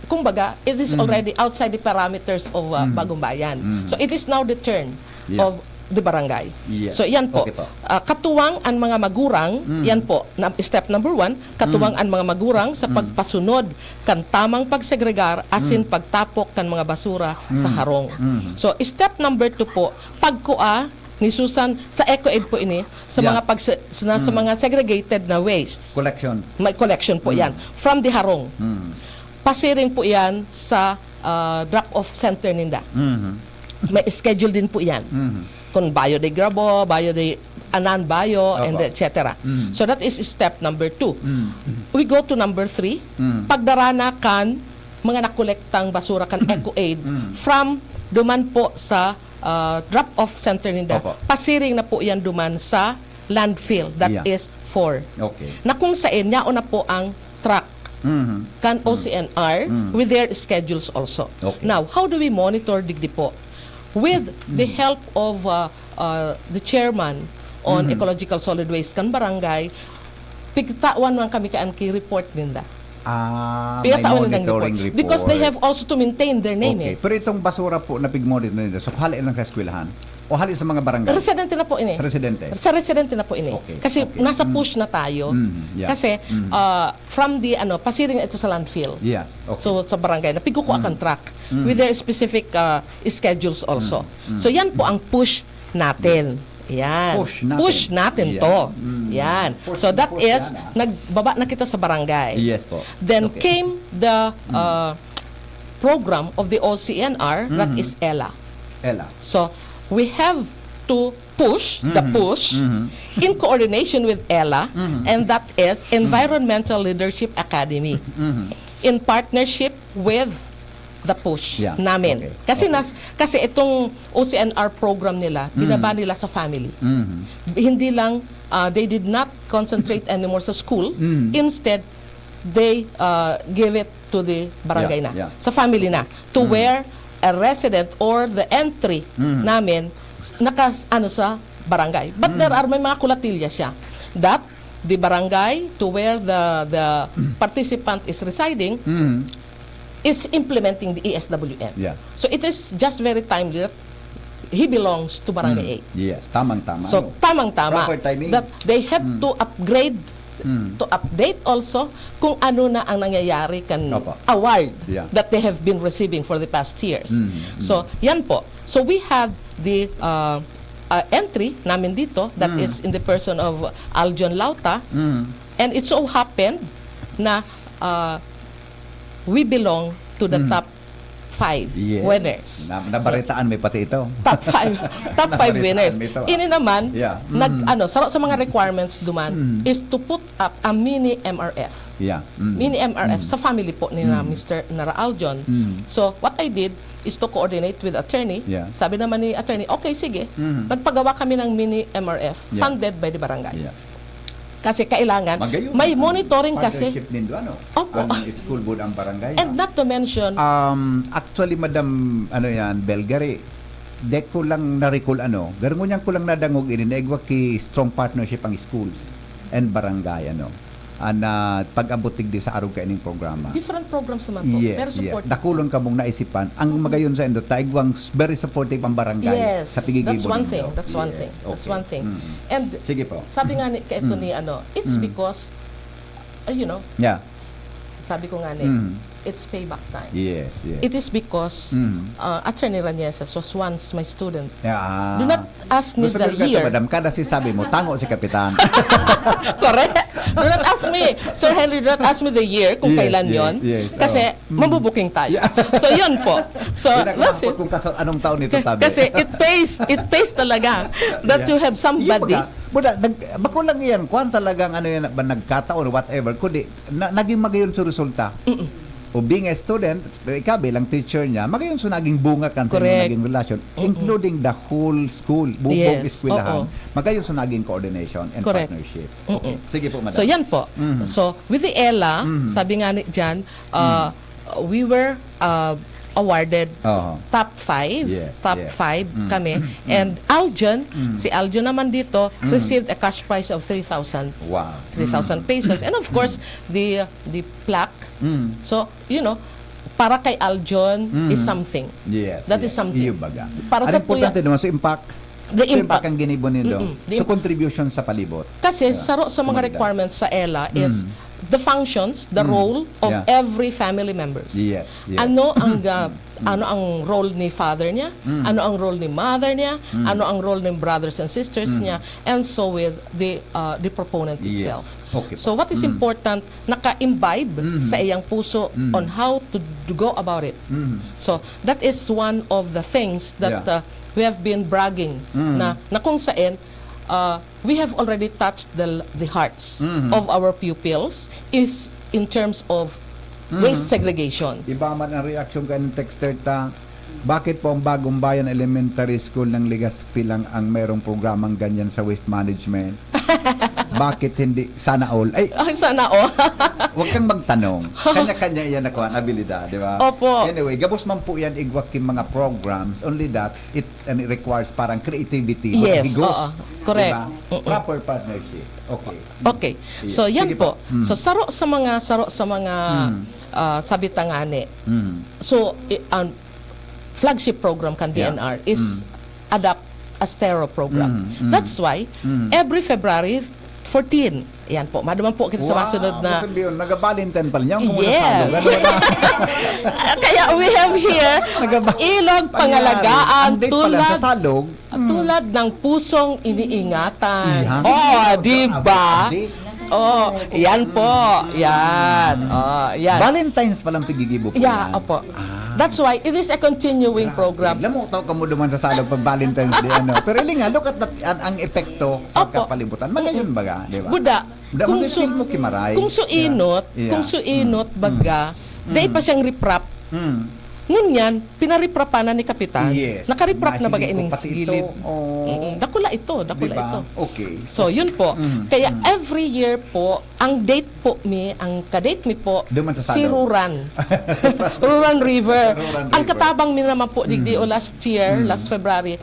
Speaker 8: kumbaga, it is already outside the parameters of Bagong Bayan. So it is now the turn
Speaker 6: Yeah.
Speaker 8: of the barangay.
Speaker 6: Yes.
Speaker 8: So yan po.
Speaker 6: Okay po.
Speaker 8: Katuwang ang mga magurang, yan po, step number 1, katuwang ang mga magurang sa pagpasunod kan tamang pagsegregar asin pagtapok kan mga basura sa harong. So step number 2 po, pagkua ni Susan sa EcoEd po ini sa
Speaker 6: Yeah.
Speaker 8: mga sa mga segregated na wastes.
Speaker 6: Collection.
Speaker 8: May collection po yan from the harong. Pasiring po yan sa drop-off center ninda. May schedule din po yan. Kung biodegradable, anan-bio, and
Speaker 6: Opo.
Speaker 8: etc. So that is step number 2. We go to number 3. Pagdarana kan mga nakolektang basura kan EcoAid from duman po sa drop-off center ninda.
Speaker 6: Opo.
Speaker 8: Pasiring na po yan duman sa landfill. That
Speaker 6: Yeah.
Speaker 8: is 4.
Speaker 6: Okay.
Speaker 8: Na kung saan niya na po ang truck kan OCNR with their schedules also.
Speaker 6: Okay.
Speaker 8: Now, how do we monitor digdi po? With the help of the chairman on ecological solid waste kan barangay, pigtawan man kami kaan report ninda.
Speaker 6: May
Speaker 8: Pigtawan ng
Speaker 6: monitoring
Speaker 8: report.
Speaker 6: report.
Speaker 8: Because they have also to maintain their name
Speaker 6: Okay.
Speaker 8: eh.
Speaker 6: Pero itong basura po na pig-monitor nila, so hali lang sa eskwelahan o hali sa mga barangay?
Speaker 8: Residente na po ini.
Speaker 6: Sa residente?
Speaker 8: Sa residente na po ini.
Speaker 6: Okay.
Speaker 8: Kasi
Speaker 6: Okay.
Speaker 8: nasa push na tayo.
Speaker 6: Yeah.
Speaker 8: Kasi from the pasiring ito sa landfill.
Speaker 6: Yeah. Okay.
Speaker 8: So sa barangay na piguko akan track with their specific schedules also. So yan po ang push natin. Yan.
Speaker 6: Push natin.
Speaker 8: natin
Speaker 6: Yan.
Speaker 8: to. Yan.
Speaker 6: Push
Speaker 8: So that
Speaker 6: push
Speaker 8: is
Speaker 6: yan,
Speaker 8: nagbaba na kita sa barangay.
Speaker 6: Yes po.
Speaker 8: Then
Speaker 6: Okay.
Speaker 8: came the program of the OCNR that is ELA.
Speaker 6: Ella.
Speaker 8: So we have to push the push in coordination with ELA, and that is Environmental Leadership Academy in partnership with the push
Speaker 6: Yeah.
Speaker 8: namin.
Speaker 6: Okay.
Speaker 8: Kasi
Speaker 6: Okay.
Speaker 8: kasi itong OCNR program nila, binaba nila sa family. Hindi lang they did not concentrate anymore sa school. Instead, they give it to the barangay
Speaker 6: Yeah, yeah.
Speaker 8: sa family na, to where a resident or the entry namin sa barangay. But there are may mga kulatilya siya that the barangay to where the participant is residing is implementing the ESWM.
Speaker 6: Yeah.
Speaker 8: So it is just very timely that he belongs to Barangay 8.
Speaker 6: Yes, tamang-tama.
Speaker 8: So tamang-tama
Speaker 6: Proper timing.
Speaker 8: that they have to upgrade to update also kung ano na ang nangyayari kan
Speaker 6: Opo.
Speaker 8: award
Speaker 6: Yeah.
Speaker 8: that they have been receiving for the past years. So yan po. So we had the entry namin dito that is in the person of Aljon Lauta, and it so happened na we belong to the top 5
Speaker 6: Yes.
Speaker 8: winners.
Speaker 6: Nabaritaan may pati ito.
Speaker 8: Top 5 winners.
Speaker 6: Nito,
Speaker 8: Ini naman
Speaker 6: Yeah.
Speaker 8: sa mga requirements duman is to put up a mini MRF.
Speaker 6: Yeah.
Speaker 8: Mini MRF sa family po ni na Mr. Nara Aljon. So what I did is to coordinate with attorney.
Speaker 6: Yeah.
Speaker 8: Sabi naman ni attorney, okay sige. Nagpagawa kami ng mini MRF
Speaker 6: Yeah.
Speaker 8: funded by the barangay.
Speaker 6: Yeah.
Speaker 8: Kasi kailangan,
Speaker 6: Magayon
Speaker 8: may
Speaker 6: ang
Speaker 8: monitoring kasi.
Speaker 6: partnership nindo, ano?
Speaker 8: Opo.
Speaker 6: Ang school board ang barangay.
Speaker 8: And not to mention,
Speaker 6: Actually, Madam, ano yan, Belgari, de ko lang na-recall, garo niyang ko lang nadangog ini, naigwa ki strong partnership ang schools and barangay, na pag-abutig di sa araw kaining programa.
Speaker 8: different programs naman po. Very
Speaker 6: Yes, yes.
Speaker 8: supportive.
Speaker 6: Dakulon ka mong naisipan. Ang magayon sa endo, taigwang very supportive ang barangay
Speaker 8: Yes,
Speaker 6: sa pigigibon.
Speaker 8: that's one
Speaker 6: nindo.
Speaker 8: thing. That's one
Speaker 6: Yes,
Speaker 8: thing. That's
Speaker 6: okay.
Speaker 8: one thing.
Speaker 6: Mm.
Speaker 8: And
Speaker 6: Sige po.
Speaker 8: sabi nga ni, ito ni it's because,
Speaker 6: Yeah.
Speaker 8: sabi ko nga ni, it's payback time.
Speaker 6: Yes, yes.
Speaker 8: It is because Attorney Ranieses was once my student.
Speaker 6: Yeah.
Speaker 8: Do not ask me
Speaker 6: Gusto
Speaker 8: the
Speaker 6: ko ka,
Speaker 8: year.
Speaker 6: Madam, kada si sabi mo, tango si Kapitan.
Speaker 8: Correct. Do not ask me, Sir Henry, do not ask me the year kung
Speaker 6: Yes,
Speaker 8: kailan
Speaker 6: yes,
Speaker 8: yon.
Speaker 6: yes.
Speaker 8: Kasi mabubuking tayo. So yun po. So that's it.
Speaker 6: Kung anong taon ito tabi.
Speaker 8: Kasi it pays talaga that you have somebody.
Speaker 6: Bako lang yan, kung talagang yan, ba nagkataon or whatever, kundi naging magayon sa resulta. O being a student, ikaw bilang teacher niya, magayon sa naging bunga kan sa
Speaker 8: Correct.
Speaker 6: naging relasyon, including the whole school, buong
Speaker 8: Yes,
Speaker 6: eskwelahan,
Speaker 8: oo.
Speaker 6: magayon sa naging coordination and
Speaker 8: Correct.
Speaker 6: partnership. Okay. Sige po, Madam.
Speaker 8: So yan po. So with the ELA, sabi nga ni Jan, we were awarded
Speaker 6: Oo.
Speaker 8: top 5.
Speaker 6: Yes,
Speaker 8: Top
Speaker 6: yes.
Speaker 8: 5 kami. And Aljon, si Aljon naman dito, received a cash prize of 3,000.
Speaker 6: Wow.
Speaker 8: 3,000 pesos. And of course, the plaque. So, para kay Aljon is something.
Speaker 6: Yes.
Speaker 8: That
Speaker 6: yes.
Speaker 8: is something.
Speaker 6: Iyo baga.
Speaker 8: Para
Speaker 6: Ang
Speaker 8: sa
Speaker 6: importante naman sa impact.
Speaker 8: The
Speaker 6: Sa
Speaker 8: impact.
Speaker 6: ang ginibon nilo.
Speaker 8: The
Speaker 6: So contribution sa palibot.
Speaker 8: Kasi sa mga
Speaker 6: Comunidad.
Speaker 8: requirements sa ELA is the functions, the role of
Speaker 6: Yeah.
Speaker 8: every family members.
Speaker 6: Yes, yes.
Speaker 8: Ano ang role ni father niya? Ano ang role ni mother niya? Ano ang role ng brothers and sisters niya? And so with the proponent
Speaker 6: Yes.
Speaker 8: itself.
Speaker 6: Okay.
Speaker 8: So what is important, naka-imbibe sa iyang puso on how to go about it. So that is one of the things that
Speaker 6: Yeah.
Speaker 8: we have been bragging na kung saan we have already touched the hearts of our pupils is in terms of waste segregation.
Speaker 6: Iba man ang reaction ka ng texter ta, bakit po ang Bagong Bayan Elementary School ng Legazpi lang ang mayroong programang ganyan sa waste management? Bakit hindi sana all? Ay,
Speaker 8: Sana
Speaker 6: huwag kang magtanong. Kanya-kanya yan nakuha ang abilidad, di ba?
Speaker 8: Opo.
Speaker 6: Anyway, gabos man po yan igwak yung mga programs, only that it requires parang creativity.
Speaker 8: Yes,
Speaker 6: higos,
Speaker 8: oo. Correct.
Speaker 6: Diba? Proper partnership. Okay.
Speaker 8: Okay. So yan
Speaker 6: Sige
Speaker 8: po.
Speaker 6: po.
Speaker 8: So saro sa mga sabitangani. So ang flagship program kan
Speaker 6: Yeah.
Speaker 8: DNR is Adapt Astero program. That's why every February 14, yan po. Madaman po kita sa masunod na
Speaker 6: Wow, yun, nag-Valentine pa niya.
Speaker 8: Yes. Kaya we have here Ilog Pangalagaan
Speaker 6: Ang date pala sa
Speaker 8: tulad
Speaker 6: salog.
Speaker 8: tulad ng pusong iniingatan.
Speaker 6: Iha.
Speaker 8: Oh, di ba?
Speaker 6: Update.
Speaker 8: Oh, yan po. Yan. Oh, yan.
Speaker 6: Valentine's palang pigigibo po
Speaker 8: Yeah,
Speaker 6: yan.
Speaker 8: opo. That's why it is a continuing program.
Speaker 6: Alam mo, tao ka mo duman sa salog pag Valentine's Day. Pero ili nga, look at that, ang epekto sa
Speaker 8: Opo.
Speaker 6: kapalibutan. Magayon baga, di ba?
Speaker 8: Buda,
Speaker 6: Da, mag-feel mo kimaray.
Speaker 8: kung suinot,
Speaker 6: Yeah.
Speaker 8: kung suinot baga, dahil pa siyang riprap. Ngunyan, pinariprapan na ni Kapitan.
Speaker 6: Yes.
Speaker 8: Nakariprap na baga
Speaker 6: Mahilig
Speaker 8: ining
Speaker 6: ko pati
Speaker 8: gilid.
Speaker 6: ito. Oh.
Speaker 8: Dakula ito, dakula
Speaker 6: Diba?
Speaker 8: ito.
Speaker 6: Okay.
Speaker 8: So, yun po. Kaya every year po, ang date po ang kadate mi po,
Speaker 6: Duman sa
Speaker 8: si
Speaker 6: salog.
Speaker 8: Ruran. Ruran River.
Speaker 6: Ruran
Speaker 8: Ang
Speaker 6: River.
Speaker 8: katabang mi naman po, digdi o last year, last February,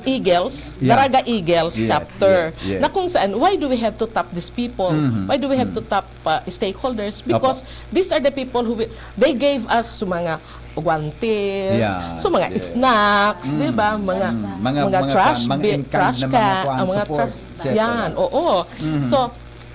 Speaker 8: Eagles,
Speaker 6: Yeah.
Speaker 8: Daraga Eagles
Speaker 6: Yes,
Speaker 8: chapter.
Speaker 6: yes, yes.
Speaker 8: Na kung saan, why do we have to tap these people? Why do we have to tap stakeholders? Because these are the people who, they gave us mga guantes,
Speaker 6: Yeah,
Speaker 8: so mga
Speaker 6: yes.
Speaker 8: snacks, di ba? Mga trash
Speaker 6: mga in-kind
Speaker 8: trash
Speaker 6: na mga
Speaker 8: can,
Speaker 6: kuwan,
Speaker 8: ang mga
Speaker 6: support,
Speaker 8: trash,
Speaker 6: etc.
Speaker 8: yan, oo. So,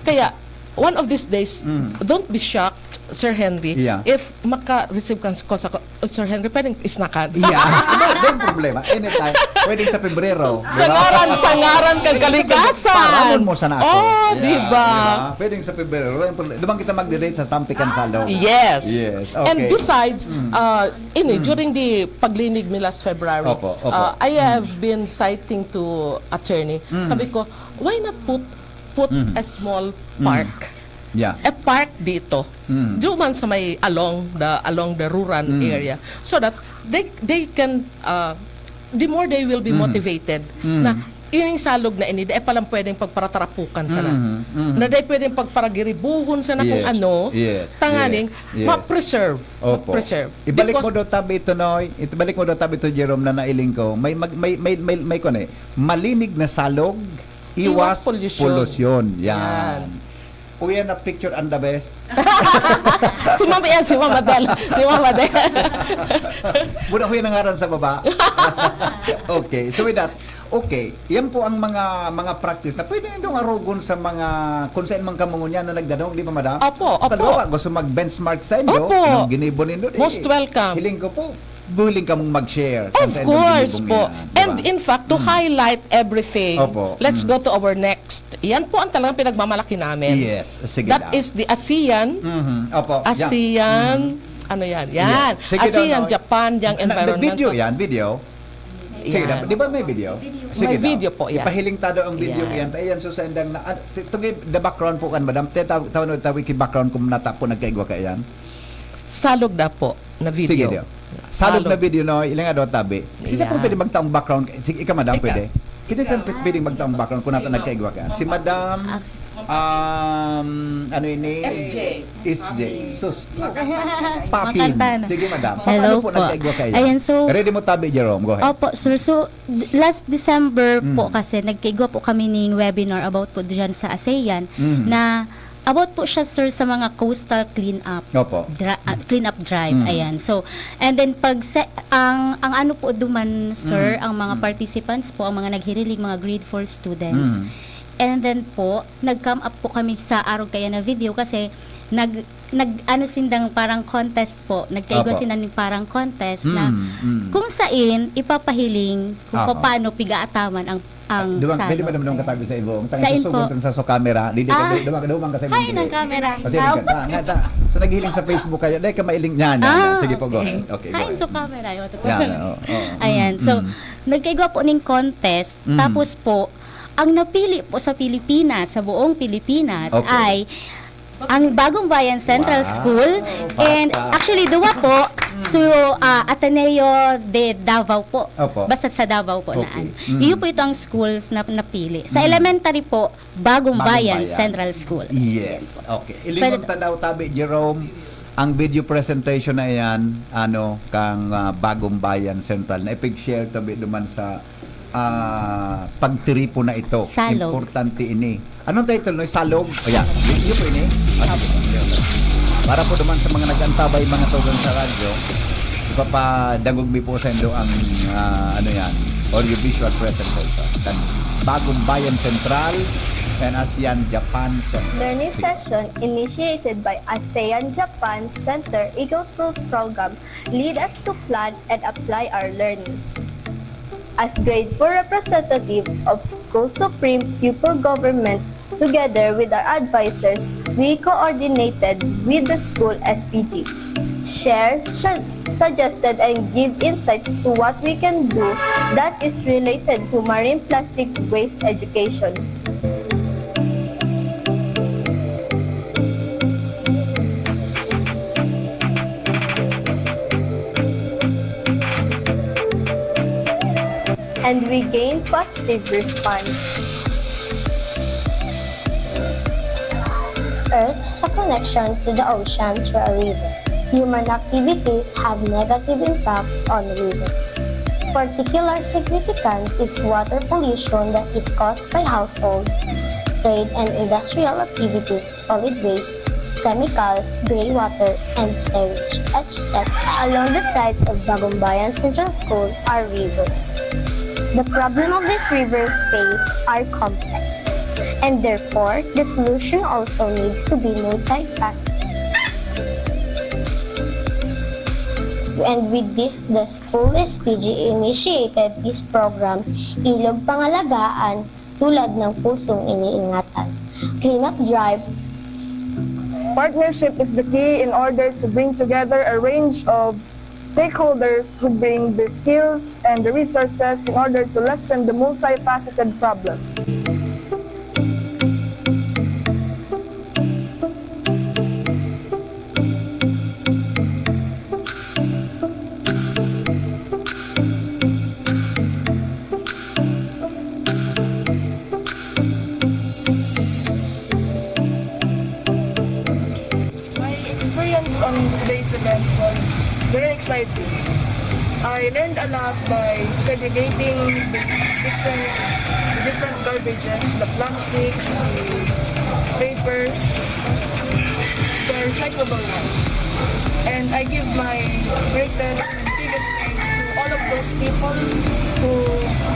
Speaker 8: kaya, one of these days, don't be shocked, Sir Henry,
Speaker 6: Yeah.
Speaker 8: if maka-receive ka call sa Sir Henry, pwedeng isnakan.
Speaker 6: Yeah. Hindi yung problema. Anytime. Pwedeng sa Pebrero. Di ba?
Speaker 8: Sangaran kang kalikasan.
Speaker 6: Paramon mo sana ako.
Speaker 8: Oh,
Speaker 6: Yeah,
Speaker 8: di ba?
Speaker 6: Pwedeng sa Pebrero. Lumang kita mag-delete sa Tampikan Salo.
Speaker 8: Yes.
Speaker 6: Yes, okay.
Speaker 8: And besides, during the paglinig mi last February,
Speaker 6: Opo, opo.
Speaker 8: I have been citing to attorney. Sabi ko, why not put a small park?
Speaker 6: Yeah.
Speaker 8: A park dito. Diyan sa may along the rural area, so that they can the more they will be motivated na ining salog na ini, dahil palang pwedeng pagparatarapukan sana. Na dahil pwedeng pagparagiribuhon sana kung
Speaker 6: Yes.
Speaker 8: ano,
Speaker 6: Yes.
Speaker 8: tanganing,
Speaker 6: Yes.
Speaker 8: ma-preserve.
Speaker 6: Opo.
Speaker 8: Ma-preserve.
Speaker 6: Ibalik
Speaker 8: Because-
Speaker 6: mo daw tabi ito, Noy. Ibalik mo daw tabi ito, Jerome, na nailing ko. May kung ano eh, malinig na salog, iwas
Speaker 8: pollution.
Speaker 6: polusyon.
Speaker 8: Yan.
Speaker 6: Yan. Kuya na picture and the best.
Speaker 8: si Mama yan, si Mama Del. Si Mama Del.
Speaker 6: Muna ko yung nangaran sa baba. Okay. So with that, okay. Yan po ang mga practice na pwede nindong arugon sa mga kung saan man kamungunya na nagdanong, di ba, madam?
Speaker 8: Opo, opo.
Speaker 6: Kalawa, gusto mag-benchmark sa inyo.
Speaker 8: Opo.
Speaker 6: Nung ginibon nindo.
Speaker 8: Most welcome.
Speaker 6: Hiling ko po. Buhiling ka mong mag-share.
Speaker 8: Of
Speaker 6: Sa
Speaker 8: course
Speaker 6: ginibong
Speaker 8: po.
Speaker 6: yan, di ba?
Speaker 8: And in fact, to highlight everything,
Speaker 6: Opo.
Speaker 8: let's go to our next. Yan po ang talagang pinagmamalaki namin.
Speaker 6: Yes. Sige
Speaker 8: That
Speaker 6: daw.
Speaker 8: is the ASEAN,
Speaker 6: Opo. yan.
Speaker 8: ASEAN, ano yan? Yan.
Speaker 6: Yes. Sige daw,
Speaker 8: ASEAN,
Speaker 6: Noy.
Speaker 8: Japan, yung environmental.
Speaker 6: Video yan, video. Sige
Speaker 8: Yan.
Speaker 6: daw. Di ba may video? Sige
Speaker 8: May
Speaker 6: daw.
Speaker 8: video po, yan.
Speaker 6: Ipahiling tado ang video
Speaker 8: Yan.
Speaker 6: yan. Ayan, so sa endang na, the background po kan, madam. Tawag wiki background kung nata po nagkaigwa ka yan.
Speaker 8: Salog na po na video.
Speaker 6: Sige daw. Salog na video, no? Ilang nga daw tabi. Kasi po
Speaker 8: Yan.
Speaker 6: pwede magtaong background. Sige, ikaw, madam,
Speaker 8: Ikaw.
Speaker 6: pwede. Kita sa pwede magtaong background kung nata nagkaigwa ka. Si madam, ano ini? SJ. Sus. Papin.
Speaker 4: Makanta na.
Speaker 6: Sige, madam.
Speaker 9: Hello
Speaker 6: Paano po
Speaker 9: po.
Speaker 6: nagkaigwa kayo?
Speaker 9: Ayan, so-
Speaker 6: Ready mo tabi, Jerome. Go ahead.
Speaker 9: Opo, sir. So, last December po kasi nagkaigwa po kami ng webinar about po dyan sa ASEAN na about po siya, sir, sa mga coastal cleanup.
Speaker 6: Opo.
Speaker 9: Cleanup drive. Ayan. So, and then ang ano po duman, sir, ang mga participants po, ang mga naghirilig, mga grade 4 students. And then po, nag-come up po kami sa araw kaya na video kasi ano sindang parang contest po. Nagkaigo
Speaker 6: Opo.
Speaker 9: sila ng parang contest na kung saan ipapahiling kung
Speaker 6: Opo.
Speaker 9: paano pigaataman ang
Speaker 6: Pwede ba
Speaker 9: salog.
Speaker 6: naman katabi sa ibong?
Speaker 9: Sa info.
Speaker 6: Susugot sa camera. Di
Speaker 9: Ah.
Speaker 6: dumang ka sa
Speaker 9: Hi ng camera.
Speaker 6: Kasi so naghiling sa Facebook kayo. Dahil ka mailing niyan. Sige po, go ahead. Okay, go
Speaker 9: Hi
Speaker 6: ahead.
Speaker 9: sa camera.
Speaker 6: Yan, oo.
Speaker 9: Ayan. So, nagkaigwa po ng contest. Tapos po, ang napili po sa Pilipinas, sa buong Pilipinas,
Speaker 6: Okay.
Speaker 9: ay ang Bagong Bayan Central
Speaker 6: Wow.
Speaker 9: School. And actually, duwa po, so Ateneo de Davao po.
Speaker 6: Opo.
Speaker 9: Basta sa Davao po
Speaker 6: Okay.
Speaker 9: naan. Iyon po itong schools na napili. Sa elementary po, Bagong Bayan Central School.
Speaker 6: Yes. Okay. Ilingon tanaw tabi, Jerome, ang video presentation na yan, kang Bagong Bayan Central, na ipig-share tabi duman sa pagtiripo na ito.
Speaker 9: Salog.
Speaker 6: Importante ini. Anong title no? Salog? O yan. Video po ini. Para po duman sa mga nag-antabay, mga tugang sa radyo, ipapadagog mi po sa indo ang audiovisual presentation. Kan Bagong Bayan Central and ASEAN Japan Center.
Speaker 10: Learning session initiated by ASEAN Japan Center Eagle School Program lead us to plan and apply our learnings. As grade 4 representative of School Supreme Pupil Government, together with our advisors, we coordinated with the school SPG, share suggested and give insights to what we can do that is related to marine plastic waste education. And we gained positive response.
Speaker 11: Earth has a connection to the ocean through a river. Human activities have negative impacts on rivers. Particular significance is water pollution that is caused by households, trade and industrial activities, solid waste, chemicals, grey water, and sewage, etc.
Speaker 10: Along the sides of Bagong Bayan Central School are rivers.
Speaker 11: The problem of these rivers face are complex, and therefore the solution also needs to be multifaceted. And with this, the school SPG initiated this program, Ilog Pangalagaan, tulad ng pusong iniingatan. Cleanup drive.
Speaker 12: Partnership is the key in order to bring together a range of stakeholders who bring the skills and the resources in order to lessen the multifaceted problem. exciting. I learned a lot by segregating the different garbages, the plastics, the papers, the recyclable ones. And I give my greatest and biggest thanks to all of those people who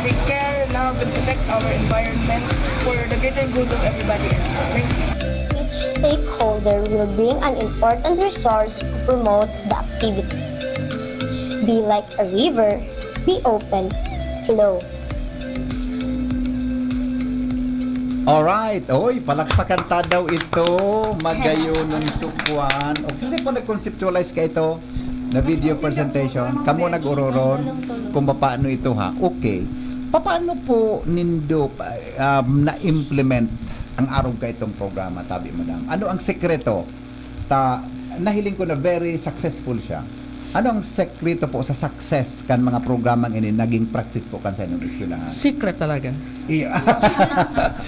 Speaker 12: take care, love, and protect our environment for the greater good of everybody else. Thank you.
Speaker 11: Each stakeholder will bring an important resource to promote the activity. Be like a river, be open, flow.
Speaker 6: Alright. Oy, palakpakan ta daw ito. Magayon ng sukwan. O, kasi po nag-conceptualize ka ito na video presentation. Kamu nag-uroron kung paano ito ha. Okay. Paano po nindo na-implement ang araw ka itong programa, tabi madam? Ano ang sekreto? Nahiling ko na very successful siya. Ano ang sekreto po sa success kan mga programang ini naging practice po kan sa inyong eskwelahan?
Speaker 8: Secret talaga.
Speaker 6: Iya.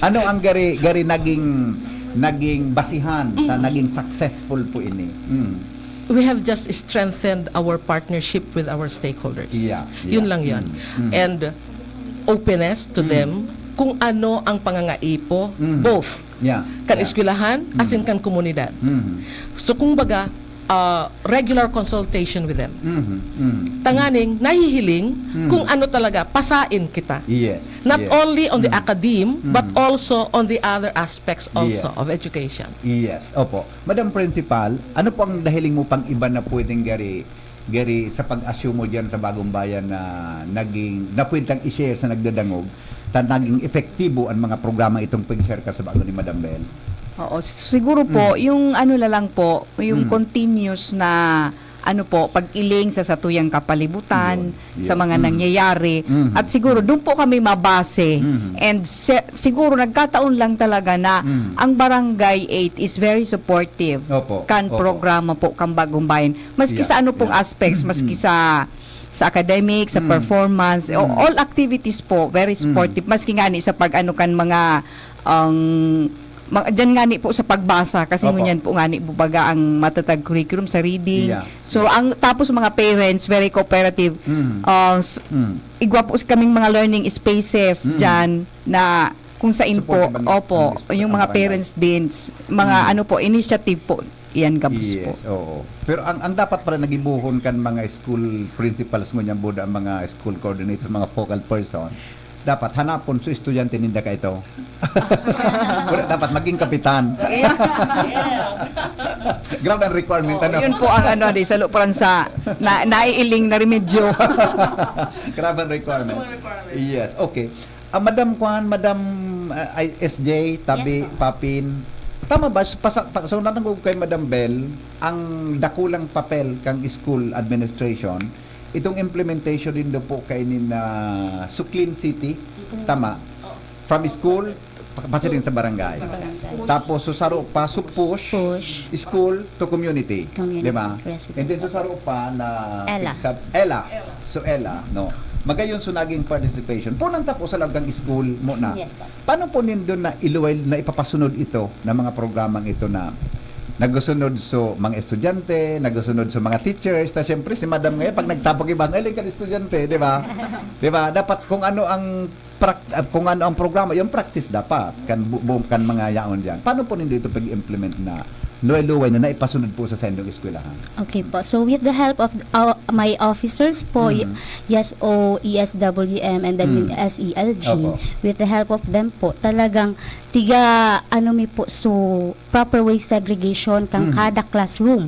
Speaker 6: Ano ang gari naging basihan na naging successful po ini?
Speaker 8: We have just strengthened our partnership with our stakeholders.
Speaker 6: Yeah,
Speaker 8: Yun lang yun. And openness to them kung ano ang pangangaipo, both kan eskwelahan as in kan komunidad. So kung baga, regular consultation with them. Tanganing, nahihiling kung ano talaga, pasain kita.
Speaker 6: Yes.
Speaker 8: Not only on the academe, but also on the other aspects also of education.
Speaker 6: Yes. Opo. Madam Principal, ano po ang dahiling mo pang iba na pwedeng gari sa pag-assume mo dyan sa Bagong Bayan na pwedeng i-share sa nagdadangog naging epektibo ang mga programa itong pag-share ka sa bago ni Madam Bel?
Speaker 7: Oo, siguro po, yung ano lang po, yung continuous na pag-iling sa satuyang kapalibutan, sa mga nangyayari. At siguro, doon po kami mabase. And siguro, nagkataon lang talaga na ang Barangay 8 is very supportive. Programa po, kan Bagong Bayan. Maski sa ano pong aspects, maski sa academic, sa performance, all activities po, very supportive. Maski nga ni sa mga dyan nga ni po sa pagbasa kasi ngunyan po nga ni po baga ang matatag curriculum sa reading. So tapos mga parents very cooperative. Igwa po kaming mga learning spaces dyan na kung sa po, yung mga parents din, mga initiative po. Iyan gabos po.
Speaker 6: Oo. Pero ang dapat pala nagibuhon kan mga school principals ngunyan buda, mga school coordinators, mga focal person, dapat hanapon sa estudyante ninda ka ito. Dapat maging kapitan. Grabe ang requirement.
Speaker 7: Yun po ang sa luparan sa naiiling na remedyo.
Speaker 6: Grabe ang requirement. Yes, okay. Madam SJ, Tabi, Papin, tama ba? So nanangog kay Madam Bel, ang dakulang papel kang school administration, itong implementation din do po kay ni na Suklin City, tama? From school, pasidin sa barangay. Tapos susaro pa push school to community. Di ba? And then susaro pa na Ella. So Ella, no. Magayon so naging participation. Punang tapos sa lagang school mo na.
Speaker 9: Yes,
Speaker 6: Paano po nindo na iluway na ipapasunod ito na mga programang ito na nagusunod so mga estudyante, nagusunod so mga teachers, ta syempre si Madam ngayon pag nagtapok ibang ay ka estudyante, di ba? Di ba? Dapat kung ano ang programa, yung practice dapat kan kan mga yaon diyan. Paano po nindo ito pag-implement na luway-luway na naipasunod po sa sendong eskwelahan?
Speaker 9: Okay po. So with the help of my officers po, YESO, ESWM, and then SELG, with the help of them po, talagang mi po so proper way segregation kang kada classroom.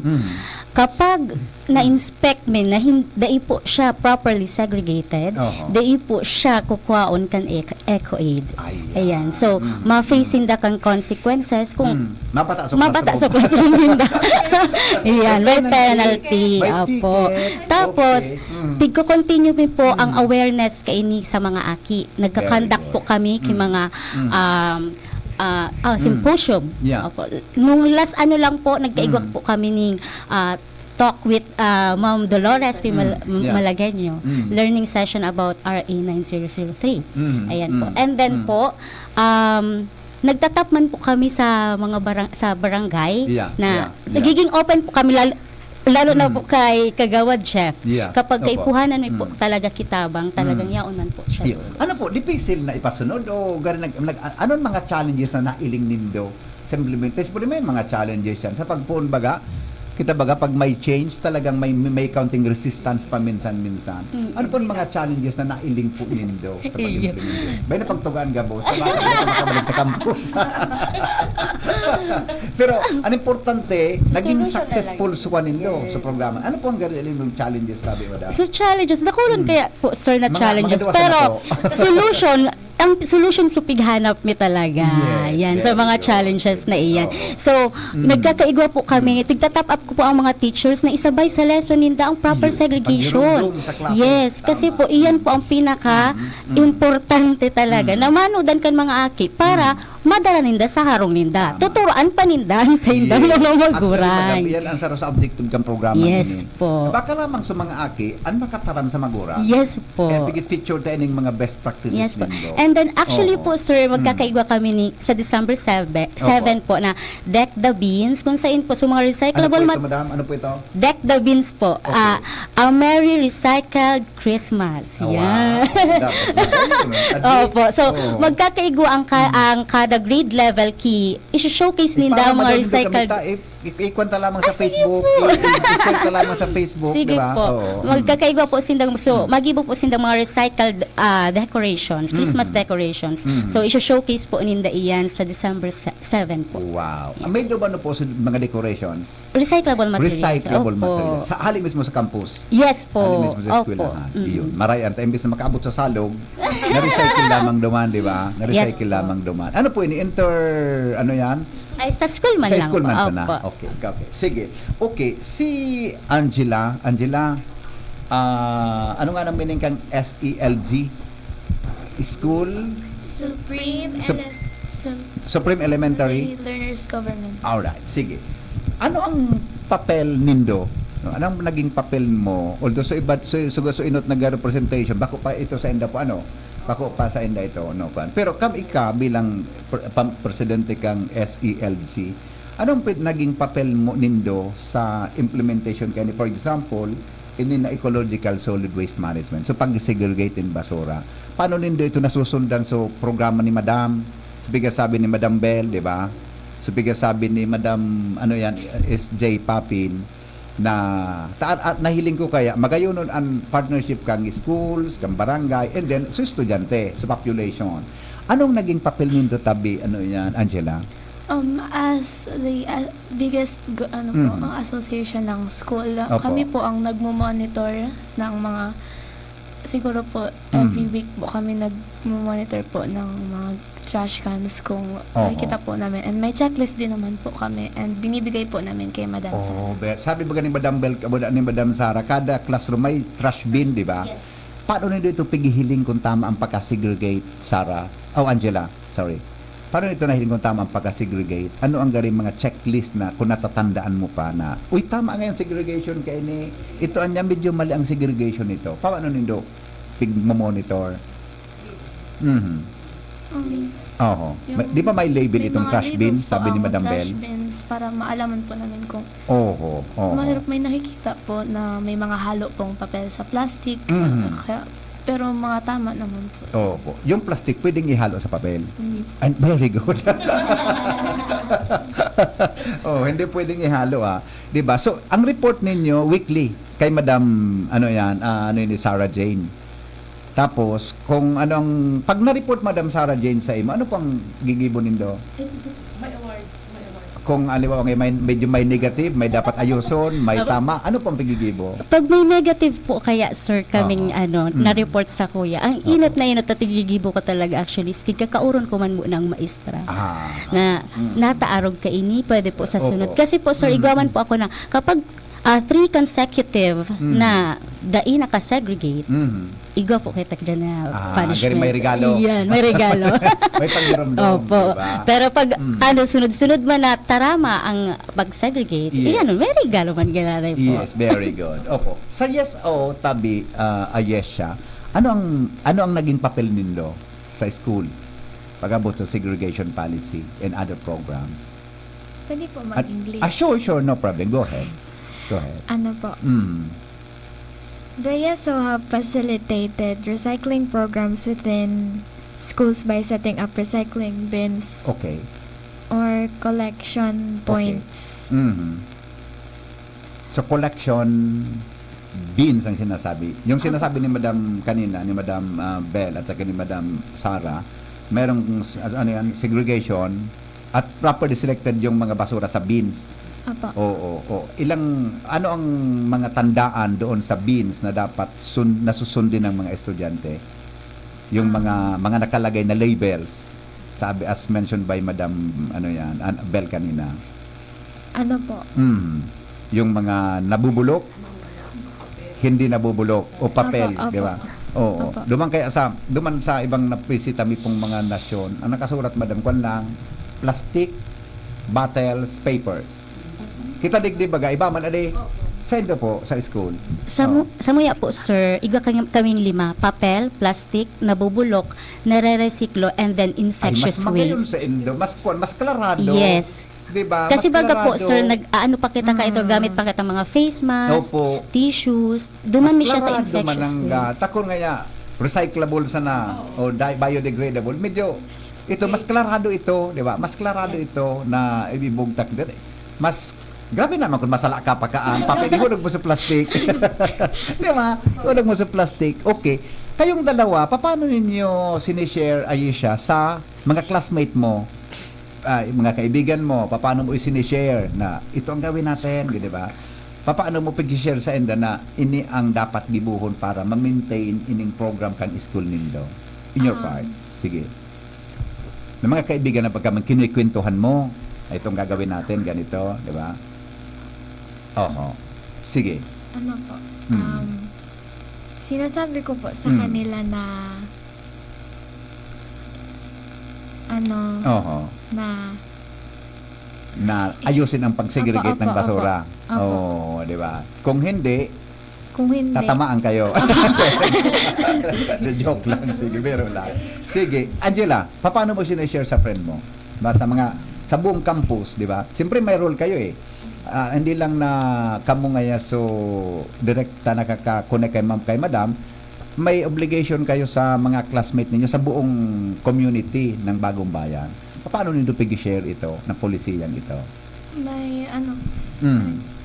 Speaker 9: Kapag na-inspect mi na dai po siya properly segregated, dai po siya kukuhaon kan eco-aid. Ayan. So, ma-facing da kang consequences kung mapata sa classroom nila. Ayan, may penalty. Opo. Tapos, pigko-continue mi po ang awareness kaini sa mga aki. Nagka-conduct po kami kay mga symposium. Opo. Nung last lang po, nagkaigwak po kami ning talk with Ma'am Dolores P. Malagueño, learning session about RA 9003. Ayan po. And then po, nagtatap man po kami sa mga sa barangay na nagiging open po kami lalo na po kay Kagawad Chef.
Speaker 6: Yeah.
Speaker 9: Kapag
Speaker 6: Opo.
Speaker 9: kaipuhanan mo po talaga kitabang, talagang yaon man po siya.
Speaker 6: Yun. Ano po, difficile na ipasunod o anong mga challenges na nailing nindo sa implementation? Pero may mga challenges yan. Sa pagpuon baga, kita baga pag may change talagang may counting resistance pa minsan-minsan. Ano po ang mga challenges na nailing po nindo sa pag-implement? May napagtugaan ka, boss. Makabalik sa campus. Pero ang importante, naging successful suwa nindo sa programa. Ano po ang galing challenges, sabi mo da?
Speaker 9: So challenges, nakulon kaya po sir na
Speaker 6: Mga-
Speaker 9: challenges,
Speaker 6: mga
Speaker 9: pero
Speaker 6: diwasan
Speaker 9: solution, ang solution supighanap mi talaga.
Speaker 6: Yes,
Speaker 9: Yan, sa
Speaker 6: very
Speaker 9: mga
Speaker 6: good.
Speaker 9: challenges na iyan.
Speaker 6: Oo.
Speaker 9: So, nagkakaigwa po kami, tigtatap up ko po ang mga teachers na isabay sa lesson ninda ang proper
Speaker 6: Yun.
Speaker 9: segregation.
Speaker 6: Pag-room sa klase.
Speaker 9: Yes, kasi
Speaker 6: Tama.
Speaker 9: po iyan po ang pinaka importante talaga na manudan kan mga aki para madala ninda sa harong ninda.
Speaker 6: Tama.
Speaker 9: Tuturuan pa ninda sa indang
Speaker 6: Yes.
Speaker 9: mga
Speaker 6: Actually,
Speaker 9: magurang.
Speaker 6: madam, yan ang sa objective kang programa.
Speaker 9: Yes
Speaker 6: ini.
Speaker 9: po.
Speaker 6: Baka lamang sa mga aki, ang makataram sa magura.
Speaker 9: Yes po.
Speaker 6: Kaya pigi-feature tayo ng mga best practices
Speaker 9: Yes po.
Speaker 6: nindo.
Speaker 9: And then actually
Speaker 6: Oo.
Speaker 9: po sir, magkakaigwa kami sa December 7 po na Deck the Beans kung saan po sa mga
Speaker 6: Ano po
Speaker 9: recyclable
Speaker 6: ito, madam? Ano po ito?
Speaker 9: Deck the Beans po. A Merry Recycled Christmas.
Speaker 6: Oh,
Speaker 9: Yan.
Speaker 6: wow.
Speaker 9: Opo. So,
Speaker 6: Oo.
Speaker 9: magkakaigwa ang kada grade level key. I-showcase ninda ang mga recycled.
Speaker 6: Ikwanta lamang sa
Speaker 9: sige
Speaker 6: Facebook.
Speaker 9: po.
Speaker 6: I-share ka lamang sa Facebook.
Speaker 9: Sige
Speaker 6: diba?
Speaker 9: po.
Speaker 6: Oo.
Speaker 9: Magkakaigwa po sindang so magibo po sindang mga recycled decorations, Christmas decorations. So i-showcase po ninda iyan sa December 7 po.
Speaker 6: Wow. May doon ba ano po sa mga decorations?
Speaker 9: Recyclable materials.
Speaker 6: Recyclable
Speaker 9: Opo.
Speaker 6: materials. Sa hali mismo sa campus.
Speaker 9: Yes
Speaker 6: Hali
Speaker 9: po.
Speaker 6: mismo sa
Speaker 9: Opo.
Speaker 6: eskwelahan. Iyon. Marayan. Imbis na makaabot sa salog, na-recycle lamang duman, di ba? Na-recycle
Speaker 9: Yes po.
Speaker 6: lamang duman. Ano po ini? Ano yan?
Speaker 9: Ay, sa school man
Speaker 6: Sa
Speaker 9: lang
Speaker 6: school
Speaker 9: po.
Speaker 6: man sana.
Speaker 9: Opo.
Speaker 6: Okay. Sige. Okay. Si Angela, ano nga nang meaning kang SELG? School?
Speaker 4: Supreme
Speaker 6: Sup- Supreme Elementary?
Speaker 4: Learners Government.
Speaker 6: Alright, sige. Ano ang papel nindo? No, anong naging papel mo? Although so iba so inot nag-representation, bako pa ito sa enda po bako pa sa enda ito no pan. Pero ika bilang presidente kang SELG, anong naging papel mo nindo sa implementation kani, for example, in ecological solid waste management. So pag-segregate in basura. Paano nindo ito nasusundan sa programa ni Madam? Sabi ni Madam Bell, di ba? Sabi ni Madam SJ Papin na at nahiling ko kaya magayonon ang partnership kang schools, kang barangay, and then sa estudyante, sa population. Anong naging papel nindo tabi Angela?
Speaker 4: As the biggest association ng school,
Speaker 6: Opo.
Speaker 4: kami po ang nagmo-monitor ng mga siguro po every week po kami nagmo-monitor po ng mga trash cans kung nakikita po namin, and may checklist din naman po kami and binibigay po namin kay Madam Sara.
Speaker 6: Sabi ba ni Madam Bell, ni Madam Sara, kada classroom may trash bin, di ba?
Speaker 4: Yes.
Speaker 6: Paano nito paghihiling kung tama ang pagka-segregate, Sara? Angela, sorry. Paano nito nahiling kung tama ang pagka-segregate? Ano ang garing mga checklist na kung natatandaan mo pa na, uy, tama ngayon segregation kay ni, ito anya medyo mali ang segregation nito. Paano nito pig-monitor? Oo. Di ba may label itong trash bin, sabi ni Madam Bell?
Speaker 4: Trash bins para maalaman po namin kung
Speaker 6: Oo.
Speaker 4: mahirap, may nakikita po na may mga halo pong papel sa plastic. Pero mga tama naman po.
Speaker 6: Opo. Yung plastic pwedeng ihalo sa papel.
Speaker 4: Hindi.
Speaker 6: And very good. Hindi pwedeng ihalo 'Di ba? So, ang report ninyo weekly kay Madam ni Sarah Jane. Tapos, kung pag na-report Madam Sarah Jane sa imo, ano pang gigibon nindo?
Speaker 8: May awards.
Speaker 6: Kung medyo may negative, may dapat ayuson, may tama, ano pang pagigibo?
Speaker 9: Pag may negative po kaya sir kaming na-report sa kuya, ang inot na inot at gigibo ko talaga actually, kakauron ko man mo ng maestra. Na nataarog ka ini, pwede po sa sunod. Kasi po sir, igwaman po ako na kapag 3 consecutive na dai naka-segregate, igwa po kita dyan na punishment.
Speaker 6: May regalo.
Speaker 9: Yan, may regalo.
Speaker 6: May pagdiramdam.
Speaker 9: Opo.
Speaker 6: Diba?
Speaker 9: Pero pag sunod-sunod man na tarama ang pag-segregate, may regalo man gananay po.
Speaker 6: Yes, very good. Opo. Sa yes o tabi Ayesha, ano ang naging papel nindo sa school pag-abot sa segregation policy and other programs?
Speaker 4: Pwede po mag-English.
Speaker 6: Sure, no problem. Go ahead. Go ahead.
Speaker 13: Ano po? They also have facilitated recycling programs within schools by setting up recycling bins
Speaker 6: Okay.
Speaker 13: or collection points.
Speaker 6: So collection bins ang sinasabi. Yung sinasabi ni Madam kanina, ni Madam Bell at saka ni Madam Sara, merong segregation at properly selected yung mga basura sa bins.
Speaker 13: Apa.
Speaker 6: Oo. Ano ang mga tandaan doon sa bins na dapat nasusundin ng mga estudyante? Yung mga nakalagay na labels. Sabi as mentioned by Madam Bell kanina.
Speaker 13: Ano po?
Speaker 6: Yung mga nabubulok, hindi nabubulok o papel,
Speaker 13: Opo,
Speaker 6: di ba? Oo.
Speaker 13: Opo.
Speaker 6: Duman sa ibang napisita mi pong mga nasyon, ang nakasurat Madam kwan lang, plastic, bottles, papers. Kita digdi baga iba man ade. Sendo po sa school.
Speaker 9: Sa muya po, sir, iga kaming 5, papel, plastic, nabubulok, nare-resiklo, and then infectious
Speaker 6: mas magayon
Speaker 9: waste.
Speaker 6: sa Indo, mas klarado.
Speaker 9: Yes.
Speaker 6: Diba?
Speaker 9: Kasi
Speaker 6: Mas
Speaker 9: baga po,
Speaker 6: klarado.
Speaker 9: sir, nag-aano pa kita ka ito, gamit pa kita mga face mask,
Speaker 6: Opo.
Speaker 9: tissues, duman mi siya sa
Speaker 6: Mas klarado
Speaker 9: infectious
Speaker 6: manangga.
Speaker 9: waste.
Speaker 6: Takon nga ya, recyclable sana o biodegradable. Medyo ito mas klarado ito, di ba? Mas klarado ito na ibibugtak din. Mas grabe naman kung masala ka pakaan. Papel mo mo sa plastic. Di ba? Huwag mo sa plastic. Okay. Kayong dalawa, paano ninyo sinishare Ayesha sa mga classmate mo? Mga kaibigan mo, paano mo i-sinishare na ito ang gawin natin, di ba? Paano mo pag-share sa enda na ini ang dapat gibuhon para ma-maintain ining program kang school nindo? In your part. Sige. Ng mga kaibigan na pagka kinikwentuhan mo, itong gagawin natin, ganito, di ba? Oo. Sige.
Speaker 13: Ano po? Sinasabi ko po sa kanila na
Speaker 6: Oo. Na ayusin ang pagsegregate ng basura. Oo, di ba? Kung hindi, tatamaan kayo. Joke lang. Sige, pero lang. Sige, Angela, paano mo sinishare sa friend mo? Sa buong campus, di ba? Siyempre may role kayo eh. Hindi lang na kamo ngaya so direkta nakaka-connect kay madam, may obligation kayo sa mga classmate ninyo sa buong community ng Bagong Bayan. Paano niyo pag-share ito, ng polisiyang ito?
Speaker 4: May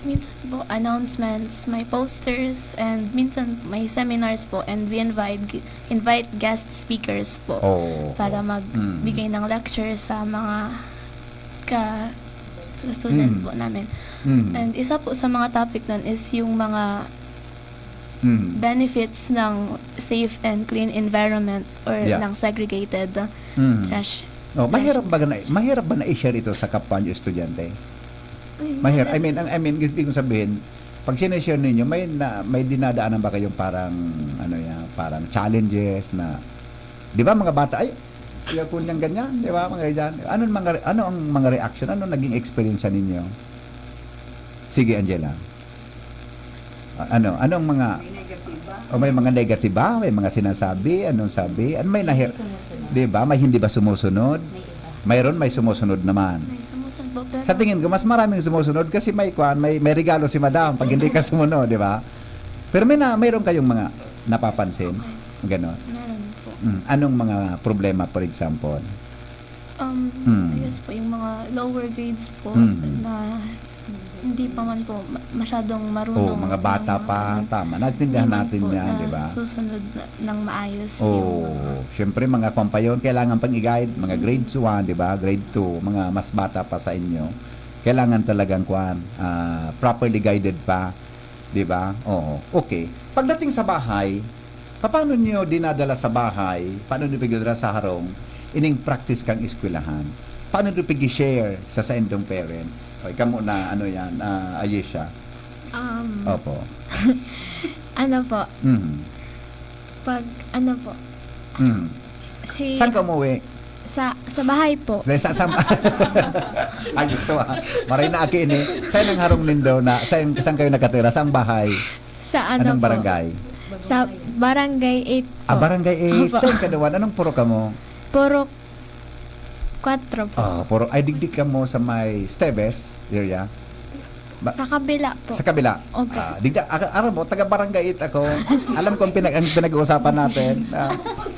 Speaker 4: minsan po announcements, may posters, and minsan may seminars po, and we invite guest speakers po para magbigay ng lecture sa mga sa student po namin. And isa po sa mga topic nun is yung mga benefits ng safe and clean environment or ng segregated trash.
Speaker 6: Mahirap ba na i-share ito sa kapwa niyo estudyante? Mahirap. I mean, ibig sabihin, pag sinishare ninyo, may dinadaanan ba kayong parang challenges na, di ba mga bata, kaya po niyang ganyan, di ba mga ganyan? Ano ang mga reaction? Ano naging experience ninyo? Sige, Angela. Anong mga may mga negative ba? May mga sinasabi? Anong sabi? May di ba? May hindi ba sumusunod? Mayroon, may sumusunod naman.
Speaker 4: May sumusunod po, pero
Speaker 6: Sa tingin ko, mas maraming sumusunod kasi may regalo si madam pag hindi ka sumunod, di ba? Pero mayroon kayong mga napapansin? Ganon.
Speaker 4: meron po.
Speaker 6: Anong mga problema, for example?
Speaker 4: I guess po yung mga lower grades po na hindi pa man po masyadong marunong.
Speaker 6: Mga bata pa, tama. Natindihan natin yan, di ba?
Speaker 4: Susunod ng maayos
Speaker 6: Siyempre mga kompayon, kailangan pang i-guide, mga grade 1, di ba? Grade 2, mga mas bata pa sa inyo. Kailangan talagang properly guided pa, di ba? Okay. Pagdating sa bahay, paano niyo dinadala sa bahay? Paano niyo pinadala sa harong? Ining practice kang eskwelahan. Paano niyo pag-share sa indong parents? O, ikaw muna, Ayesha. Opo.
Speaker 13: Pag
Speaker 6: Saan ka umuwi?
Speaker 13: sa bahay po.
Speaker 6: Ay, gusto Maray na akin eh. Saan ang harong nindo na? Saan kayo nakatira? Saan bahay?
Speaker 13: Sa
Speaker 6: Anong
Speaker 13: po?
Speaker 6: barangay?
Speaker 13: Sa barangay 8 po.
Speaker 6: Barangay 8.
Speaker 13: Opo.
Speaker 6: Saan ka doon? Anong puro ka mo?
Speaker 13: Puro 4 po.
Speaker 6: Puro. Ay, digdig ka mo sa may Stebes area.
Speaker 13: Sa kabila po.
Speaker 6: Sa kabila.
Speaker 13: Opo.
Speaker 6: Aram mo, taga-barangay ako. Alam ko ang pinag-uusapan natin.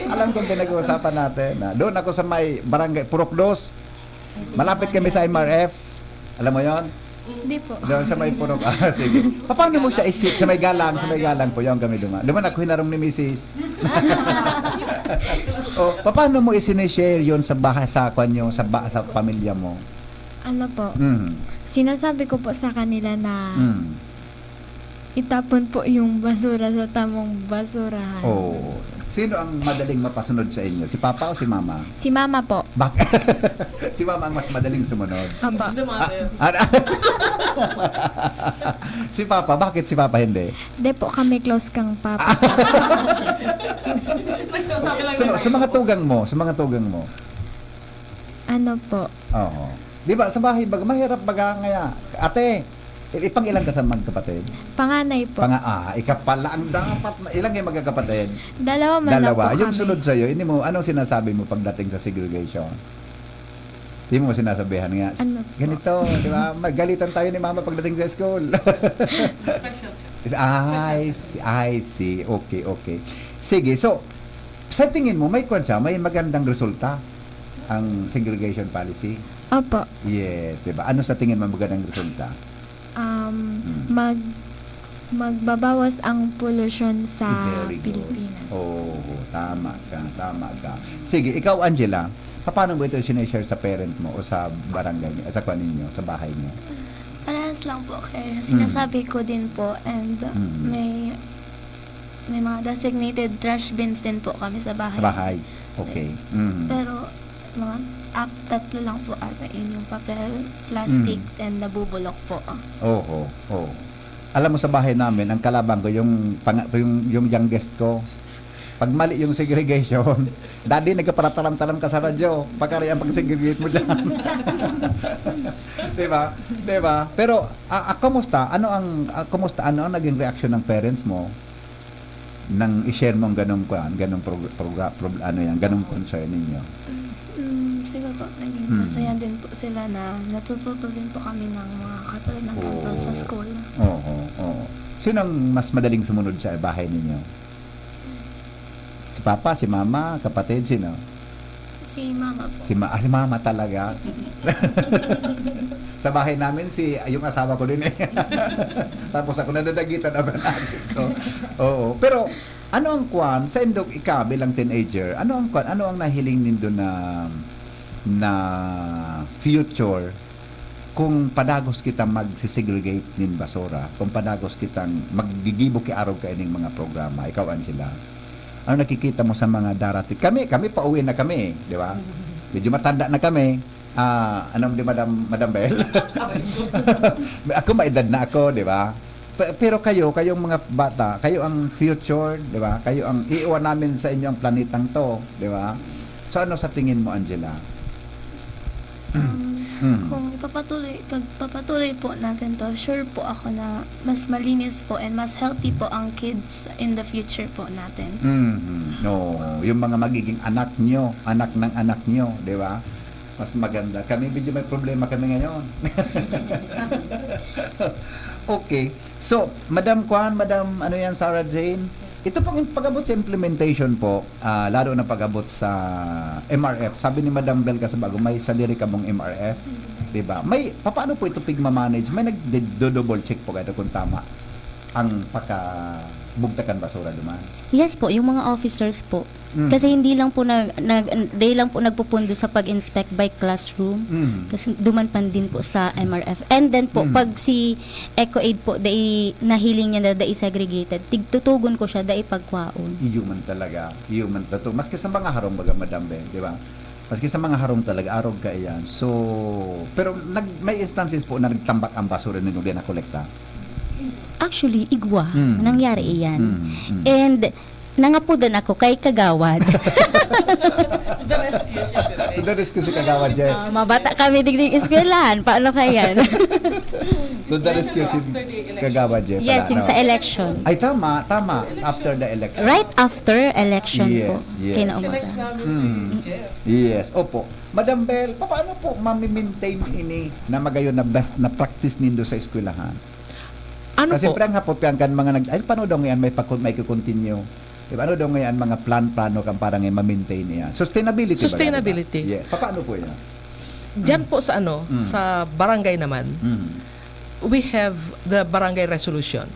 Speaker 6: Alam ko ang pinag-uusapan natin. Doon ako sa may barangay, Purok 2. Malapit kami sa MRF. Alam mo yon?
Speaker 13: Hindi po.
Speaker 6: Doon sa may Purok. Sige. Paano mo siya isip? Sa may galang po yung kami duman. Duman ako hinarong ni Mrs. Paano mo isinishare yun sa bahay sa kanyo, sa pamilya mo?
Speaker 13: Ano po?
Speaker 6: Mm.
Speaker 13: Sinasabi ko po sa kanila na
Speaker 6: Mm.
Speaker 13: itapon po yung basura sa tamong basurahan.
Speaker 6: Oh. Sino ang madaling mapasunod sa inyo? Si Papa o si Mama?
Speaker 13: Si Mama po.
Speaker 6: Si Mama ang mas madaling sumunod.
Speaker 13: Opo.
Speaker 6: Si Papa, bakit si Papa hindi?
Speaker 13: Hindi po kami close kang Papa.
Speaker 6: Sa mga tugang mo.
Speaker 13: Ano po?
Speaker 6: Oo. Di ba sa bahay mahirap baga ngaya. Ate, ipang ilang ka sa magkapatid?
Speaker 13: Panganay po.
Speaker 6: Ikaw pala ang dapat ilang yung magkakapatid?
Speaker 13: Dalawa man lang po
Speaker 6: Yung
Speaker 13: kami.
Speaker 6: sunod sa iyo, anong sinasabi mo pagdating sa segregation? Hindi mo sinasabihan nga.
Speaker 13: Ano po?
Speaker 6: Ganito, di ba? Magalitan tayo ni Mama pagdating sa school. I see. Okay. Sige, so sa tingin mo may magandang resulta ang segregation policy?
Speaker 13: Opo.
Speaker 6: Yes, di ba? Ano sa tingin mo magandang resulta?
Speaker 13: Magbabawas ang pollution sa
Speaker 6: Very good.
Speaker 13: Pilipinas.
Speaker 6: Oo, tama ka. Sige, ikaw Angela, paano mo ito sinishare sa parent mo o sa barangay niyo, sa kwan ninyo, sa bahay niyo?
Speaker 4: Parehas lang po kaya sinasabi ko din po and may mga designated trash bins din po kami sa bahay.
Speaker 6: Sa bahay. Okay.
Speaker 4: Pero mga tatlo lang po ata yun yung papel, plastic, and nabubulok po.
Speaker 6: Oo. Alam mo sa bahay namin, ang kalabang ko yung youngest ko. Pag mali yung segregation, daddy nagkaparatalam-talam ka sa radyo. Pagkari ang pag-segregate mo dyan. Diba? Pero, kumusta? Ano ang naging reaction ng parents mo nang i-share mo ang ganong concern ninyo?
Speaker 4: Siguro po, naging masaya din po sila na natututo din po kami ng mga katulad ng ganito sa school.
Speaker 6: Oo. Sino ang mas madaling sumunod sa bahay ninyo? Si Papa, si Mama, kapatid, sino?
Speaker 4: Si Mama po.
Speaker 6: Si Mama talaga. Sa bahay namin, yung asawa ko din eh. Tapos ako nadadagitan ako natin ko. Oo. Pero, ano ang kwan, sa indog ika bilang teenager, ano ang nahiling nindo na future kung padagos kita magsisegregate nin basura, kung padagos kitang maggigibo ki araw ka ining mga programa, ikaw Angela, ano nakikita mo sa mga darating? Kami pauwi na kami, di ba? Medyo matanda na kami. Anong di Madam Bell? Ako maedad na ako, di ba? Pero kayong mga bata, kayo ang future, di ba? Kayo ang iiwan namin sa inyo ang planetang to, di ba? So ano sa tingin mo, Angela?
Speaker 4: Kung pagpapatuloy po natin to, sure po ako na mas malinis po and mas healthy po ang kids in the future po natin.
Speaker 6: No, yung mga magiging anak ng anak nyo, di ba? Mas maganda. Kami medyo may problema kami ngayon. Okay. So, Madam Sarah Jane, ito pang pag-abot sa implementation po, lalo na pag-abot sa MRF. Sabi ni Madam Bel Casabago, may saliri ka mong MRF, di ba? Paano po ito pigma-manage? May nag-double check po kayo kung tama ang bugtakan basura duman?
Speaker 9: Yes po, yung mga officers po. Kasi hindi lang po nagpupundo sa pag-inspect by classroom. Kasi duman din po sa MRF. And then po, pag si EcoAid po, nahiling niya na segregated, tigtutugon ko siya, pagkwaon.
Speaker 6: Human talaga. Maski sa mga harong baga, Madam Ben, di ba? Maski sa mga harong talaga, arog ka iyan. So, pero may instances po na nagtambak ang basura nito din na kolekta.
Speaker 9: Actually, igwa. Nangyari iyan. And nangapudan ako kay Kagawad.
Speaker 6: The rescue si Kagawad, Jeff.
Speaker 9: Mabata kami digdig eskwelahan. Paano kayan?
Speaker 6: To the rescue si Kagawa Jeff.
Speaker 9: Yes, yung sa election.
Speaker 6: Ay, tama. After the election.
Speaker 9: Right after election po.
Speaker 6: Yes.
Speaker 9: Kinaumaga.
Speaker 6: Yes, opo. Madam Bel, paano po mami-maintain ini na magayon na best na practice nindo sa eskwelahan?
Speaker 8: Ano
Speaker 6: Kasi
Speaker 8: po?
Speaker 6: siyempre ang hapot kang kan mga ay paano daw ngayon may continue. Diba, ano daw ngayon mga plano kang parang ma-maintain niya. Sustainability.
Speaker 8: Sustainability.
Speaker 6: Ba, diba? Yeah. Paano po 'yan?
Speaker 8: Diyan po sa sa barangay naman, we have the barangay resolution.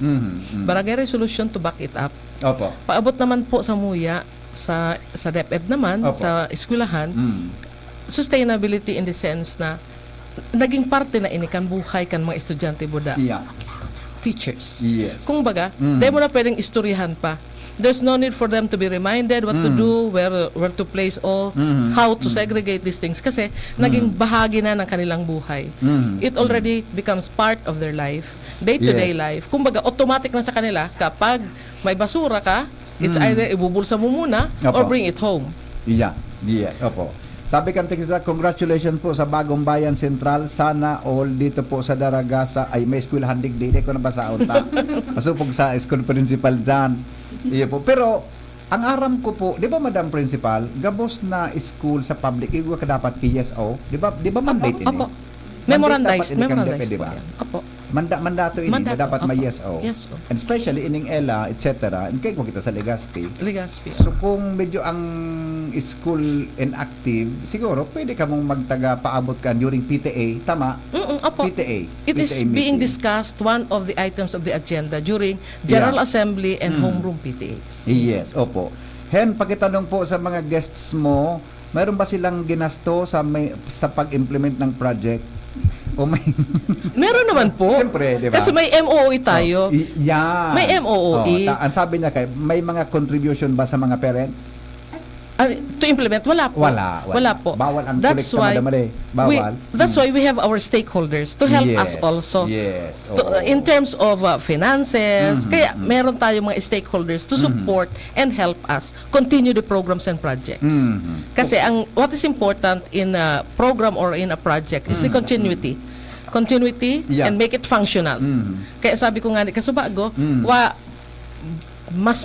Speaker 8: Barangay resolution to back it up.
Speaker 6: Opo.
Speaker 8: Paabot naman po sa MUYA, sa DepEd naman,
Speaker 6: Opo.
Speaker 8: sa eskwelahan, sustainability in the sense na naging parte na ini kan buhay kan mga estudyante buda,
Speaker 6: Yeah.
Speaker 8: teachers.
Speaker 6: Yes.
Speaker 8: Kung baga, di mo na pwedeng istoryahan pa. There's no need for them to be reminded what to do, where to place all, how to segregate these things. Kasi naging bahagi na ng kanilang buhay. It already becomes part of their life, day-to-day
Speaker 6: Yes.
Speaker 8: life. Kung baga, automatic na sa kanila, kapag may basura ka, it's either ibubulsa mo muna or
Speaker 6: Opo.
Speaker 8: bring it home.
Speaker 6: Yeah. Yes, opo. Sabi kan Tekisra, congratulations po sa Bagong Bayan Sentral. Sana all dito po sa Daragasa ay may eskwelahan digdi. Di ko nabasaon ta. Pasupog sa school principal dyan. Iya po. Pero, ang aram ko po, di ba Madam Principal, gabos na school sa public, iwa ka dapat KSO. Di ba mandate ini?
Speaker 8: Opo. Memorandized.
Speaker 6: Mandate dapat ini kan
Speaker 8: Memorandized
Speaker 6: DepEd, di
Speaker 8: po
Speaker 6: ba?
Speaker 8: yan. Opo.
Speaker 6: Mandato ini na
Speaker 8: Mandato,
Speaker 6: dapat may
Speaker 8: opo.
Speaker 6: YesO.
Speaker 8: Yes, opo.
Speaker 6: And especially ining ELA, etc. And kaya ko kita sa Legazpi.
Speaker 8: Legazpi.
Speaker 6: So kung medyo ang school inactive, siguro pwede ka mong magtaga paabot ka during PTA, tama?
Speaker 8: Opo.
Speaker 6: PTA.
Speaker 8: It is
Speaker 6: PTA
Speaker 8: being
Speaker 6: meeting.
Speaker 8: discussed, one of the items of the agenda during General Assembly and homeroom PTAs.
Speaker 6: Yes, opo. Hen, pakitanong po sa mga guests mo, mayroon ba silang ginasto sa pag-implement ng project? O may
Speaker 8: Meron naman po.
Speaker 6: Siyempre, di ba?
Speaker 8: Kasi may MOE tayo.
Speaker 6: Yan.
Speaker 8: May MOE.
Speaker 6: Ang sabi niya kay, may mga contribution ba sa mga parents?
Speaker 8: To implement, wala po.
Speaker 6: Wala.
Speaker 8: po.
Speaker 6: Bawal ang
Speaker 8: That's
Speaker 6: kolekta,
Speaker 8: why
Speaker 6: madam, bawal.
Speaker 8: that's why we have our stakeholders to help us also.
Speaker 6: Yes.
Speaker 8: In terms of finances, kaya meron tayong mga stakeholders to support and help us continue the programs and projects. Kasi what is important in a program or in a project is the continuity.
Speaker 6: Yeah.
Speaker 8: And make it functional. Kaya sabi ko nga, kasubago, mas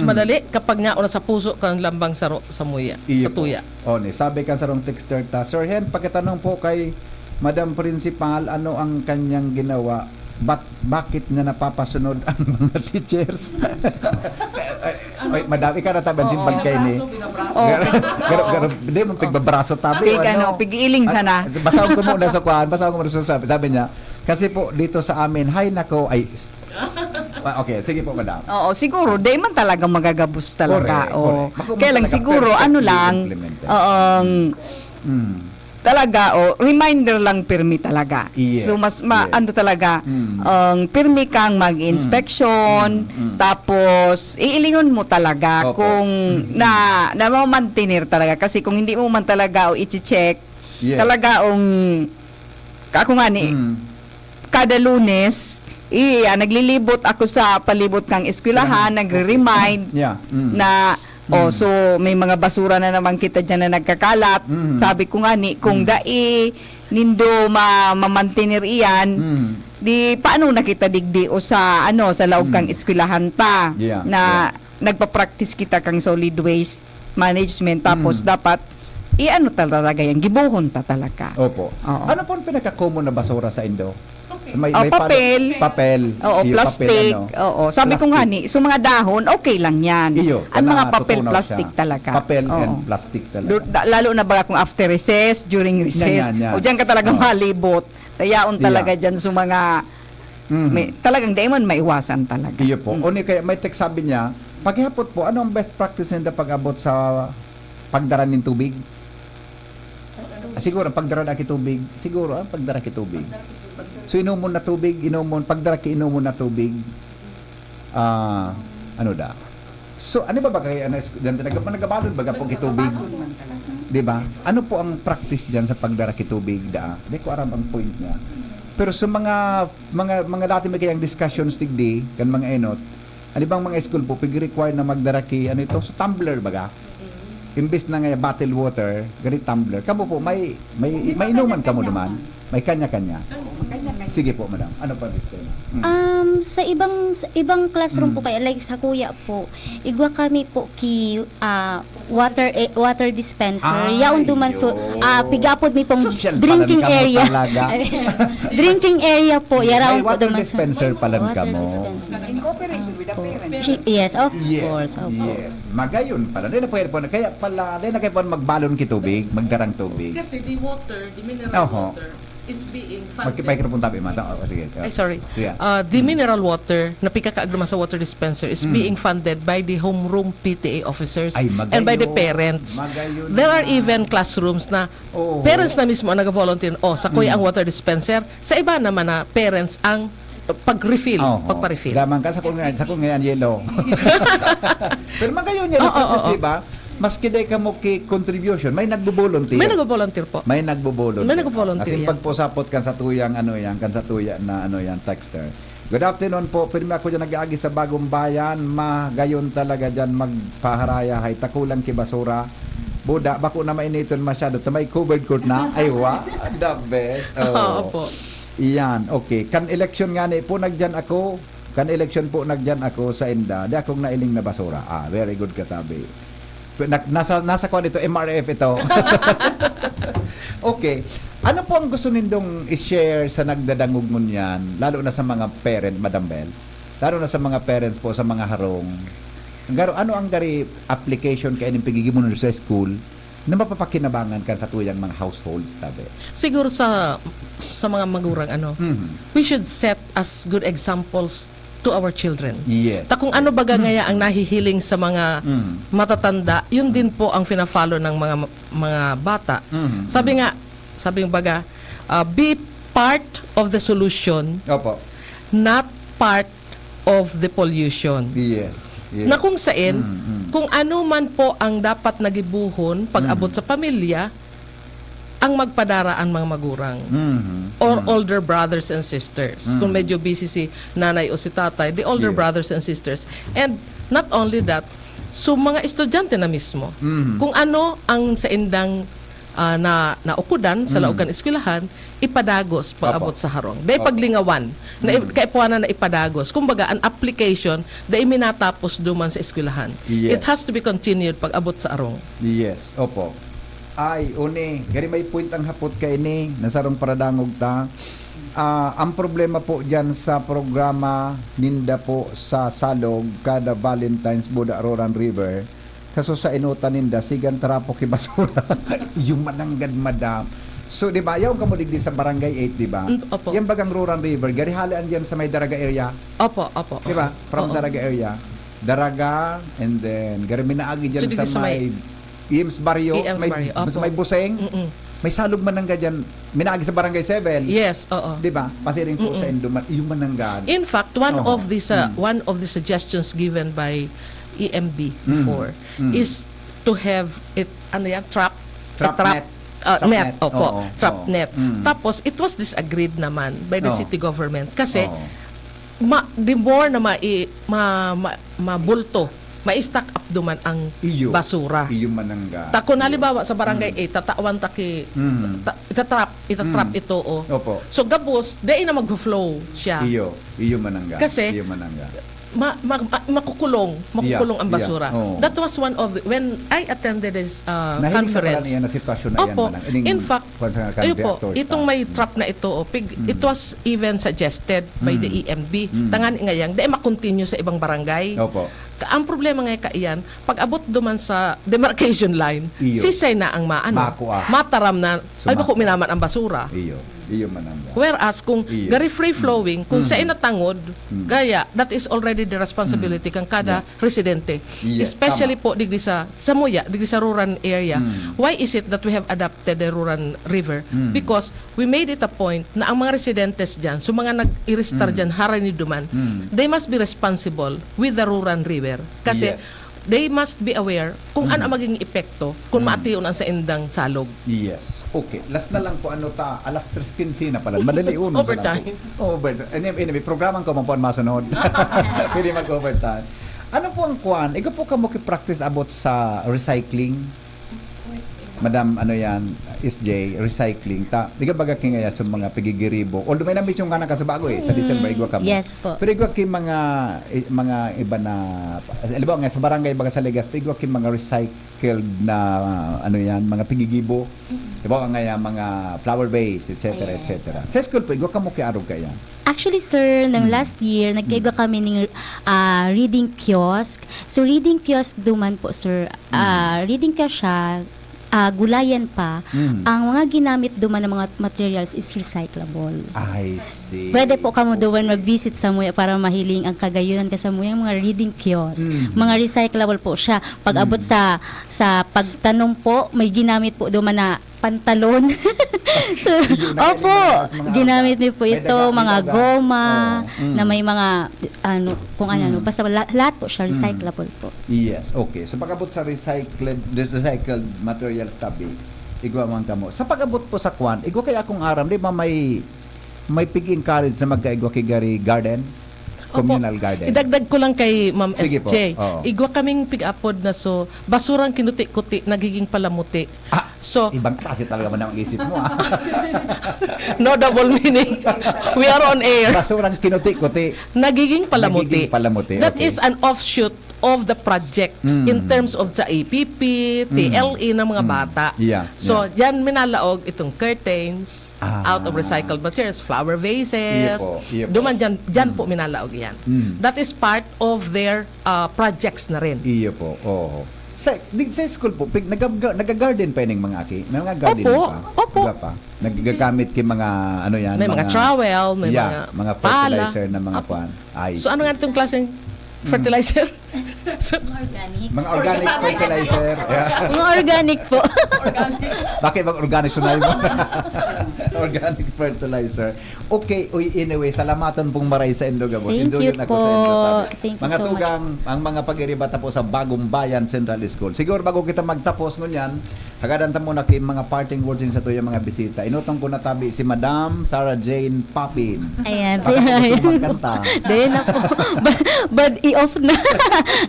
Speaker 8: madali kapag nga sa puso kang lambang sa muya, sa tuya.
Speaker 6: Sabi ka sa rong texter ta, Sir Hen, pakitanong po kay Madam Principal, ano ang kanyang ginawa? Bakit niya napapasunod ang mga teachers? Ay, madami ka na taban simpag kay ni. Hindi mo pigbabraso tabi.
Speaker 7: Pig-iling sana.
Speaker 6: Basahin ko muna sa kuhan, sabi niya, kasi po dito sa amin, hay nako, ay, okay, sige po madam.
Speaker 7: Oo, siguro, di man talaga magagabos talaga.
Speaker 6: Correct.
Speaker 7: Kaya lang siguro, ano lang, talaga, reminder lang pirmi talaga.
Speaker 6: Yes,
Speaker 7: So, mas,
Speaker 6: yes.
Speaker 7: ano talaga, pirmi kang mag-inspection, tapos, iilingon mo talaga
Speaker 6: Opo.
Speaker 7: kung na mamantinir talaga. Kasi kung hindi mo man talaga i-check,
Speaker 6: Yes.
Speaker 7: talaga, ako nga ni, kada Lunes, naglilibot ako sa palibot kang eskwelahan, nagre-remind
Speaker 6: Yeah.
Speaker 7: na so may mga basura na naman kita dyan na nagkakalat. Sabi ko nga ni, kung nindo mamantinir iyan, di paano nakita digdi o sa sa laog kang eskwelahan pa
Speaker 6: Yeah,
Speaker 7: na nagpa-practice kita kang solid waste management tapos dapat talaga yan, gibuhon ta talaga.
Speaker 6: Opo.
Speaker 7: Oo.
Speaker 6: Ano po ang pinaka-common na basura sa Indo? May
Speaker 7: papel.
Speaker 6: Papel.
Speaker 7: Oo,
Speaker 6: Yung
Speaker 7: plastic.
Speaker 6: papel,
Speaker 7: Oo, sabi ko nga ni, so mga dahon, okay lang yan.
Speaker 6: Iyo,
Speaker 7: Ang mga
Speaker 6: kana
Speaker 7: papel,
Speaker 6: tutunaw
Speaker 7: plastic
Speaker 6: siya.
Speaker 7: talaga.
Speaker 6: Papel
Speaker 7: Oo.
Speaker 6: and plastic talaga.
Speaker 7: Lalo na ba kung after recess, during recess,
Speaker 6: Yan.
Speaker 7: o dyan ka talaga
Speaker 6: Oo.
Speaker 7: malibot. Kayaon talaga dyan sa mga, talagang daimon maiwasan talaga.
Speaker 6: Iyo po. Uni kaya may text sabi niya, paghapot po, ano ang best practice nila pag-abot sa pagdara ng tubig? Siguro pagdara na tubig. Siguro pagdara ki tubig. So inumon na tubig, pagdara ki inumon na tubig. Ano da? So ano ba kay nagabalod baga pong kitubig? 'Di ba? Ano po ang practice diyan sa pagdara ki tubig da? Di ko aram ang point niya. Pero sa mga dati may kayang discussions tigdi kan mga enot. Ano bang mga school po pig-require na magdara ki so tumbler baga? Imbes na nga bottled water, ganit tumbler. Kamo po may inuman kamo naman. May kanya-kanya. Sige po, madam. Ano pa ang sistema?
Speaker 9: Sa ibang classroom po kaya like sa kuya po, igwa kami po ki water dispenser.
Speaker 6: Ay,
Speaker 9: Yaon duman so
Speaker 6: yun.
Speaker 9: pigapod mi pong
Speaker 6: Social
Speaker 9: drinking
Speaker 6: palan ka mo
Speaker 9: area.
Speaker 6: talaga.
Speaker 9: Drinking area po.
Speaker 6: May
Speaker 9: Yaraon po
Speaker 6: water
Speaker 9: duman
Speaker 6: dispenser palan ka mo.
Speaker 7: In cooperation with the parents.
Speaker 9: Yes, of
Speaker 6: Yes,
Speaker 9: course. Of
Speaker 6: yes. Magayon pala. Di na pwede po. Kaya pala, di na kayo po magbalon ki tubig, magdarang tubig.
Speaker 8: Kasi the water, the mineral
Speaker 6: Oho.
Speaker 8: water is being funded.
Speaker 6: Magkipay tabi, mata. O, sige.
Speaker 8: Ay, sorry.
Speaker 6: Yeah.
Speaker 8: The mineral water na pikakaagduma sa water dispenser is being funded by the homeroom PTA officers
Speaker 6: Ay, magayon.
Speaker 8: and by the parents.
Speaker 6: Magayon
Speaker 8: There are
Speaker 6: na.
Speaker 8: even classrooms na
Speaker 6: Oo.
Speaker 8: parents na mismo ang nag-volunteer. Sa kuya ang water dispenser. Sa iba naman na parents ang pag-refill,
Speaker 6: Oo.
Speaker 8: pagpa-refill.
Speaker 6: Laman ka sa kung ngayon yellow. Pero magayon yan,
Speaker 8: Oo.
Speaker 6: di ba? Maski day ka mo ki contribution, may nagbo-volunteer.
Speaker 8: May nag-volunteer po.
Speaker 6: May nagbo-volunteer.
Speaker 8: May nagbo-volunteer
Speaker 6: Kasi
Speaker 8: yan.
Speaker 6: pagposapot kan sa tuyang kan sa tuya na texter. Good afternoon po. Pirmi ako dyan nag-aagi sa Bagong Bayan. Magayon talaga dyan magpaharaya. Hay takulang ki basura. Buda, bako na mainiton masyado. May covered court na. Ay, the best.
Speaker 8: Oo po.
Speaker 6: Iyan, okay. Kan election nga ni po nagdyan ako. Kan election po nagdyan ako sa Inda. Di akong nailing na basura. Very good katabi. Nasa ko dito, MRF ito. Okay. Ano po ang gusto nindong i-share sa nagdadangog mo niyan, lalo na sa mga parent, Madam Bel? Lalo na sa mga parents po, sa mga harong. Ano ang gari application kaya ng pigigim mo sa school na mapapakinabangan kan sa tuyang mga households, tabi?
Speaker 8: Siguro sa mga magurang we should set as good examples to our children.
Speaker 6: Yes.
Speaker 8: Kung ano baga ngaya ang nahihiling sa mga matatanda, yun din po ang fina-follow ng mga bata. Sabi yung baga, be part of the solution,
Speaker 6: Opo.
Speaker 8: not part of the pollution.
Speaker 6: Yes.
Speaker 8: Na kung saan, kung ano man po ang dapat nagibuhon pag-abot sa pamilya, ang magpadaraan mga magurang or older brothers and sisters. Kung medyo busy si nanay o si tatay, the older brothers and sisters. And not only that, so mga estudyante na mismo, kung ano ang sa indang naukudan sa laugan eskwelahan, ipadagos pag-abot sa harong. Dahil paglingawan, kaipuanan na ipadagos. Kumbaga, an application dahil minatapos duman sa eskwelahan.
Speaker 6: Yes.
Speaker 8: It has to be continued pag-abot sa arong.
Speaker 6: Yes, opo. Ay, uni, gari may point ang hapot kay ni, nasarong paradangog ta. Ang problema po dyan sa programa ninda po sa Salog, kada Valentine's Buda Roran River, kaso sa inuta ninda, sigan tarapo ki basura, yung mananggad madam. So, di ba, yung kamulig di sa Barangay 8, di ba?
Speaker 8: Opo.
Speaker 6: Yung bagang Roran River, gari halaan dyan sa may Daraga area.
Speaker 8: Opo.
Speaker 6: Di ba? From
Speaker 8: Oo.
Speaker 6: Daraga area. Daraga, and then, gari minaagi dyan
Speaker 8: So, dito
Speaker 6: sa
Speaker 8: sa
Speaker 6: may Eames Barrio,
Speaker 8: Eames Barrio, opo.
Speaker 6: may Buseng, may Salog Manangga dyan, minaagi sa Barangay 7.
Speaker 8: Yes, oo.
Speaker 6: Di ba? Pasiring po sa Induman, yung Manangga.
Speaker 8: In fact, one
Speaker 6: Oo.
Speaker 8: of the suggestions given by EMB before is to have it trap
Speaker 6: net.
Speaker 8: net, opo,
Speaker 6: Oo,
Speaker 8: trap
Speaker 6: oo.
Speaker 8: net. Tapos it was disagreed naman by the
Speaker 6: Oo.
Speaker 8: city government kasi
Speaker 6: Oo.
Speaker 8: the more na mabulto, ma-stack up duman ang
Speaker 6: Iyo.
Speaker 8: basura.
Speaker 6: Iyo Manangga.
Speaker 8: Kung halimbawa sa barangay 8, tatawan itatrap ito
Speaker 6: Opo.
Speaker 8: So gabos, dahil na mag-flow siya.
Speaker 6: Iyo Manangga.
Speaker 8: Kasi,
Speaker 6: Iyo Manangga.
Speaker 8: makukulong ang basura.
Speaker 6: Yeah. Oo.
Speaker 8: That was one of when I attended this
Speaker 6: Nahiling
Speaker 8: conference.
Speaker 6: na pala niya na sitwasyon na yan.
Speaker 8: Opo.
Speaker 6: Manang. Ining
Speaker 8: In fact,
Speaker 6: kwan sa
Speaker 8: ayun po,
Speaker 6: reactor
Speaker 8: itong
Speaker 6: pa.
Speaker 8: may trap na ito, it was even suggested by the EMB. Tangan ngayang, dahil makontinue sa ibang barangay.
Speaker 6: Opo.
Speaker 8: Ang problema nga kaiyan, pag abot duman sa demarcation line,
Speaker 6: Iyo.
Speaker 8: sisay na ang
Speaker 6: Makuha.
Speaker 8: mataram na, ay bako
Speaker 6: Sumakuha.
Speaker 8: minaman ang basura.
Speaker 6: Iyo Manangga.
Speaker 8: Whereas kung
Speaker 6: Iyo.
Speaker 8: gari free flowing, kung sa inatangod, gaya, that is already the responsibility kang kada residente.
Speaker 6: Yes,
Speaker 8: Especially po digdi sa Samuya, digdi sa rural area. Why is it that we have adopted the rural river? Because we made it a point na ang mga residentes diyan, so mga nag-iristar diyan harani duman, they must be responsible with the rural river. Kasi
Speaker 6: Yes.
Speaker 8: they must be aware kung ano ang magiging epekto kung maation ang sa indang salog.
Speaker 6: Yes. Okay. Last na lang po alas 3:15 na pala. Madali uno.
Speaker 8: Overtime.
Speaker 6: Overtime. Anyway, programang ko mapuan masunod. Pwede mag-overtime. Ano po ang kuan? Ikaw po ka mo ki-practice about sa recycling? Madam, ano yan, SJ, recycling. Di ka baga kingaya sa mga pigigiribo. Although may nambisyon ka na ka sa bago sa December, igwa ka mo.
Speaker 9: Yes po.
Speaker 6: Pero igwa ki mga iba na, alam nga, sa barangay, baga sa Legazpi, igwa ki mga recycled na, ano yan, mga pigigibo. Diba nga yan, mga flower vase, etc. etc. Sa school po, igwa ka mo kiarog ka yan.
Speaker 9: Actually, sir, ng last year, nagkaiga kami ng reading kiosk. So, reading kiosk duman po, sir. Reading kiosk siya, gulayan pa. Ang mga ginamit duman ng mga materials is recyclable.
Speaker 6: I see.
Speaker 9: Pwede po kamo duman mag-visit sa Muya para mahiling ang kagayunan ka sa Muya, mga reading kiosk. Mga recyclable po siya. Pag abot sa pagtanong po, may ginamit po duman na pantalon. So, opo, ginamit niyo po ito, mga goma, na may mga, basta lahat po siya, recyclable po.
Speaker 6: Yes, okay. So pag-abot sa recycled materials tabi, igwa man kamo. Sa pag-abot po sa kwan, igwa kaya akong aram, di ba may pig-encourage sa magkaigwa kay Gary Garden? Communal garden.
Speaker 8: Idagdag ko lang kay Ma'am
Speaker 6: Sige
Speaker 8: SJ.
Speaker 6: po, oo.
Speaker 8: Igwa kaming pig-apod na so, basurang kinuti-kuti, nagiging palamuti. So,
Speaker 6: Ibang klase talaga man ang isip mo.
Speaker 8: no double meaning. We are on air.
Speaker 6: Basurang kinuti-kuti.
Speaker 8: Nagiging palamuti.
Speaker 6: Nagiging palamuti,
Speaker 8: That
Speaker 6: okay.
Speaker 8: is an offshoot of the projects in terms of sa APP, TLE ng mga bata.
Speaker 6: Yeah,
Speaker 8: So, yan minalaog itong curtains out of recycled materials, flower vases.
Speaker 6: Iya po.
Speaker 8: Duman dyan po minalaog yan. That is part of their projects na rin.
Speaker 6: Iyo po. Oo. Sa school po, nag-garden pa yung mga aki? May mga garden pa?
Speaker 8: Opo.
Speaker 6: Diba pa? Nagagamit ki mga, ano yan?
Speaker 8: May mga trowel, may
Speaker 6: mga
Speaker 8: pala.
Speaker 6: fertilizer na mga kwan.
Speaker 8: So, ano nga itong klaseng fertilizer?
Speaker 6: Mga organic fertilizer.
Speaker 9: Mga organic po.
Speaker 6: Bakit bang organic sunay mo? Organic fertilizer. Okay, anyway, salamatan pong maray sa Indogabos.
Speaker 9: Thank you
Speaker 6: Ako
Speaker 9: po.
Speaker 6: sa Indotabi.
Speaker 9: Thank you
Speaker 6: Mga
Speaker 9: so
Speaker 6: tugang, ang mga pag-iribata po sa Bagong Bayan Central School. Siguro bago kita magtapos ngunyan, hagadanta muna kay mga parting words sa tuyang mga bisita. Inutang ko na tabi si Madam Sarah Jane Papin.
Speaker 9: Ayan.
Speaker 6: Baka gusto magkanta.
Speaker 9: Then ako, but i-off na.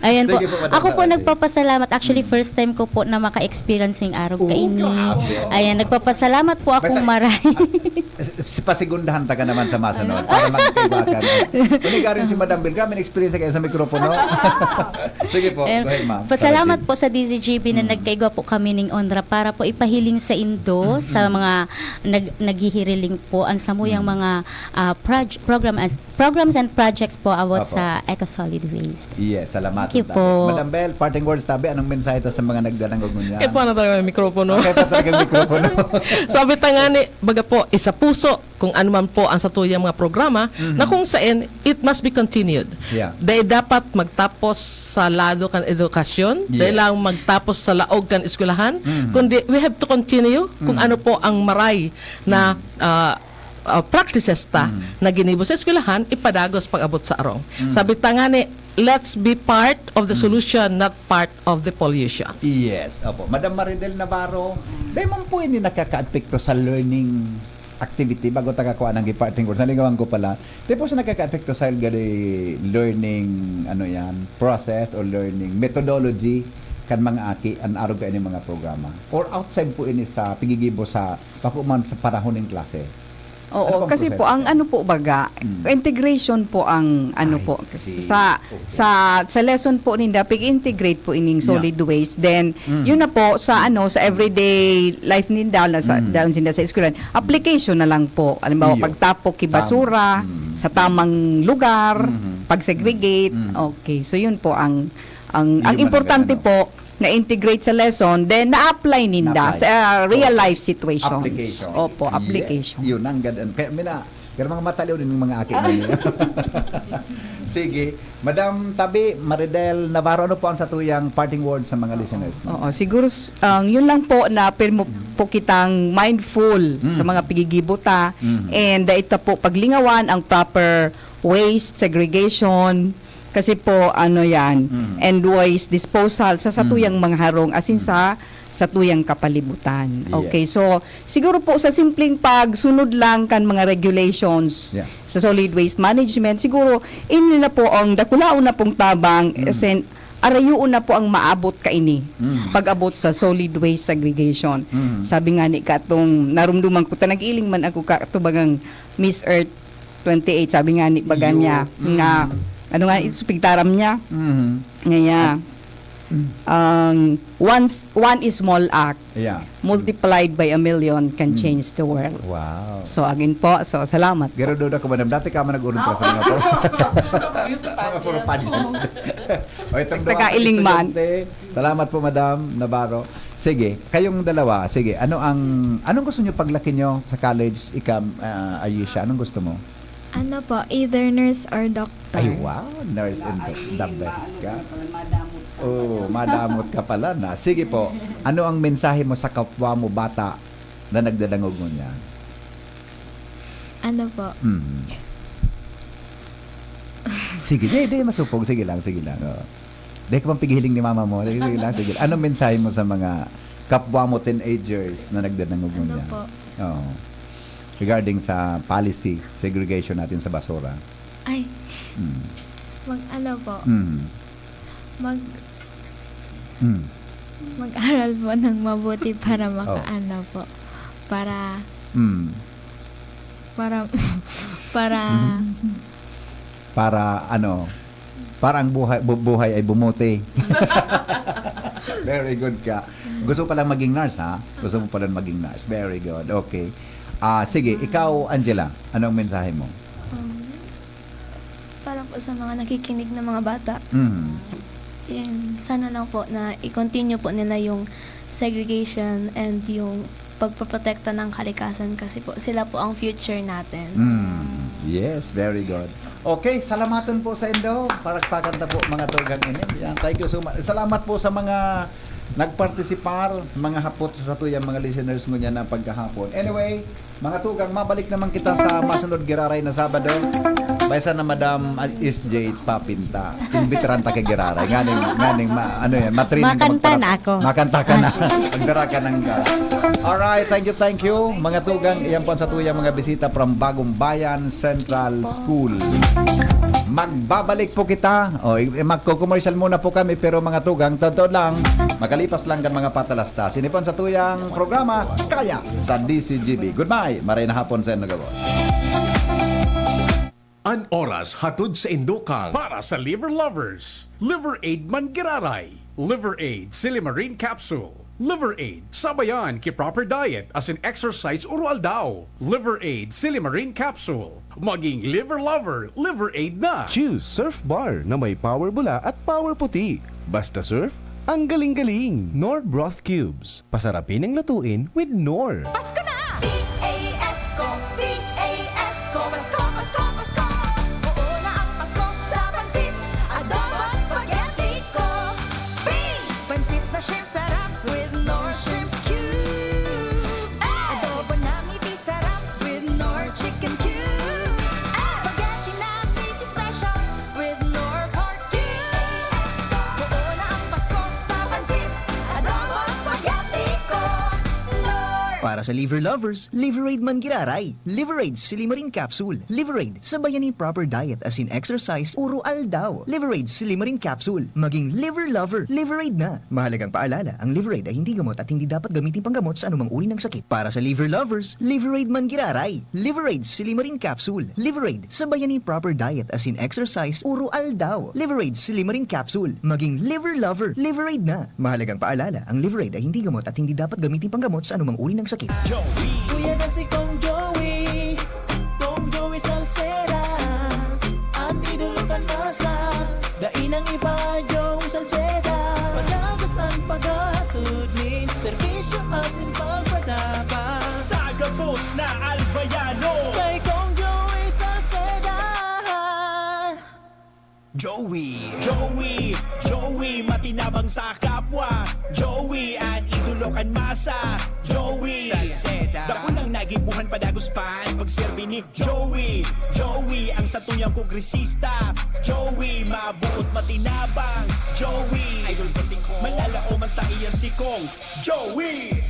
Speaker 9: Ayan po.
Speaker 6: Sige po, Madam
Speaker 9: Ako po
Speaker 6: Sarah Jane.
Speaker 9: nagpapasalamat. Actually, first time ko po na maka-experience ng araw kaini.
Speaker 6: grabe.
Speaker 9: Ayan, nagpapasalamat po akong maray.
Speaker 6: Si pasigundahan ta ka naman sa masunod para magkaibakan. Uniga rin si Madam Bill. May experience kayo sa mikropono. Sige po, go ahead ma'am.
Speaker 9: Pasalamat po sa DZGB na nagkaigwa po kami ng onra para po ipahiling sa Indo sa mga naghihiriling po ang samuyang mga programs and projects po about
Speaker 6: Apo.
Speaker 9: sa eco-solid waste.
Speaker 6: Yes, salamat.
Speaker 9: Thank you po.
Speaker 6: Madam Bell, parting words tabi, anong mensahe ta sa mga nagdanangog mo niya?
Speaker 8: Kaya po na talaga may mikropono.
Speaker 6: Okay pa talagang mikropono.
Speaker 8: Sabi tangani, baga po, isa puso kung ano man po ang satuyang mga programa na kung saan it must be continued.
Speaker 6: Yeah.
Speaker 8: Dahil dapat magtapos sa lado kan edukasyon,
Speaker 6: Yes.
Speaker 8: dahil lang magtapos sa laog kan eskwelahan, kundi we have to continue kung ano po ang maray na practices ta na ginibo sa eskwelahan, ipadagos pag-abot sa arong. Sabi tangani, let's be part of the solution, not part of the pollution.
Speaker 6: Yes, opo. Madam Maridel Navarro, dahil mo po ini nakaka-apekto sa learning activity bago tagakuha ng parting words. Naligawan ko pala. Dahil po siya nakaka-apekto sa learning process or learning methodology kan mga aki an araw ka ini mga programa or outside po ini sa pigigibo sa pakuman sa panahon ng klase.
Speaker 7: Oo,
Speaker 6: Ano bang
Speaker 7: kasi
Speaker 6: proseso?
Speaker 7: po ang ano po baga, integration po ang ano
Speaker 6: I
Speaker 7: po
Speaker 6: see.
Speaker 7: sa
Speaker 6: Okay.
Speaker 7: sa lesson po ninda pig-integrate po ining solid waste. Then yun na po sa sa everyday life ninda down sinda sa eskwelahan. Application na lang po. Halimbawa
Speaker 6: Iyo.
Speaker 7: pagtapok ki basura sa tamang lugar, pag-segregate. Okay, so yun po ang
Speaker 6: Iyo
Speaker 7: importante
Speaker 6: man
Speaker 7: po na integrate sa lesson, then na-apply ninda
Speaker 6: Na-apply.
Speaker 7: sa real life situations.
Speaker 6: Application.
Speaker 7: Opo, application.
Speaker 6: Yes, yun ang ganda. Kaya kaya mga mataliw din ng mga akin. Sige. Madam Tabi, Maridel Navarro, ano po ang satuyang parting words sa mga listeners?
Speaker 7: Oo, siguro yun lang po na pirmo po kitang mindful sa mga pigigibuta and ito po paglingawan ang proper waste segregation kasi po and waste disposal sa satuyang mga harong asin sa tuyang kapalibutan.
Speaker 6: Yeah.
Speaker 7: Okay, so siguro po sa simpleng pagsunod lang kan mga regulations
Speaker 6: Yeah.
Speaker 7: sa solid waste management, siguro ini na po ang dakulaon na pong tabang arayuon na po ang maabot kaini pag-abot sa solid waste segregation. Sabi nga ni katong narumduman ko nag-iling man ako katubagang Miss Earth 28, sabi nga ni baga niya nga ano nga isupigtaram niya. Ngaya one small act multiplied by a million can change the world.
Speaker 6: Wow.
Speaker 7: So again po, so salamat.
Speaker 6: Garo do ko madam, dati ka man nag-urong para sa mga po. Puro pageant. O itong
Speaker 7: Nagkailing man.
Speaker 6: Salamat po Madam Navarro. Sige, kayong dalawa, sige, anong gusto niyo paglaki niyo sa college? Ayesha, anong gusto mo?
Speaker 13: Ano po, either nurse or doctor.
Speaker 6: Ay, wow, nurse and the best ka. Oh, madamot ka pala na. Sige po, ano ang mensahe mo sa kapwa mo bata na nagdadangog mo niya?
Speaker 13: Ano po?
Speaker 6: Sige, di masupog. Sige lang. Oh. Di ka pang pigiling ni mama mo. Sige lang. Anong mensahe mo sa mga kapwa mo teenagers na nagdadangog mo niya?
Speaker 13: Ano po?
Speaker 6: Oh. Regarding sa policy, segregation natin sa basura.
Speaker 13: Ay, mag-ano po? Mag-aral po ng mabuti para makaano po. Para
Speaker 6: ano? Para ang buhay ay bumuti. Very good ka. Gusto pa lang maging nurse, ha? Gusto mo pa lang maging nurse. Very good. Okay. Sige, ikaw, Angela, anong mensahe mo?
Speaker 4: Para po sa mga nakikinig na mga bata, sana lang po na i-continue po nila yung segregation and yung pagpoprotekta ng kalikasan kasi po sila po ang future natin.
Speaker 6: Yes, very good. Okay, salamatan po sa Indo. Palakpakan po mga tugang ini. Yan, thank you so much. Salamat po sa mga nagpartisipar, mga hapot sa tuyang mga listeners mo niya na pagkahapon. Anyway, mga tugang, mabalik naman kita sa masunod giraray na Sabado. Baysa na Madam SJ Papinta. Imbitaran ta kay giraray. Nganing matraining ka
Speaker 9: Makanta na ako.
Speaker 6: Makanta ka na. Pagdara ka ng Alright, thank you. Mga tugang, iyan po sa tuyang mga bisita from Bagong Bayan Central School. Magbabalik po kita. Magko-commercial muna po kami pero mga tugang, totoo lang, makalipas lang kan mga patalastas. Sinipon sa tuyang programa, Kaya sa DCGB. Goodbye. Maray na hapon sa inyo, boss.
Speaker 1: An oras hatod sa Indokang
Speaker 5: Para sa liver lovers, Liver Aid Mangiraray, Liver Aid Silimarine Capsule, Liver Aid Sabayan ki proper diet as in exercise oral daw, Liver Aid Silimarine Capsule. Maging liver lover, Liver Aid na.
Speaker 1: Choose Surf Bar na may power bula at power puti. Basta surf, ang galing-galing. Knorr Broth Cubes. Pasarapin ang lutuin with Knorr.
Speaker 2: Pasko na!
Speaker 14: Pasko, Pasko, Pasko, Pasko. Oo na ang Pasko sa pansit, adobo, spaghetti ko. Pansit na shrimp sarap with Knorr shrimp cubes. Adobo na meaty sarap with Knorr chicken cubes. Spaghetti na meaty special with Knorr pork cubes. Oo na ang Pasko sa pansit, adobo, spaghetti ko. Knorr.
Speaker 15: Para sa liver lovers, Liveraid Mangiraray, Liveraid Silimarin Capsule, Liveraid sa bayani proper diet as in exercise, uro aldaw, Liveraid Silimarin Capsule, maging liver lover, Liveraid na. Mahalagang paalala, ang Liveraid ay hindi gamot at hindi dapat gamitin panggamot sa anumang uri ng sakit. Para sa liver lovers, Liveraid Mangiraray, Liveraid Silimarin Capsule, Liveraid sa bayani proper diet as in exercise, uro aldaw, Liveraid Silimarin Capsule, maging liver lover, Liveraid na. Mahalagang paalala, ang Liveraid ay hindi gamot at hindi dapat gamitin panggamot sa anumang uri ng sakit.
Speaker 16: Kuya na si Kong Joey Salsera. At idulukan masa, dainang iba Joey Salsera. Palagasan pagatod ni serbisyo asin pagpadapa.
Speaker 5: Sagapos na Albayano.
Speaker 16: Kay Kong Joey Salsera.
Speaker 5: Joey, matinabang sa kapwa. Joey, ang idulukan masa. Joey, dako lang nagibuhan padaguspan pagserbi ni Joey, ang satuyang kongresista. Joey, mabuot matinabang. Joey, idol ko si Kong. Malalao man taiyang si Kong. Joey!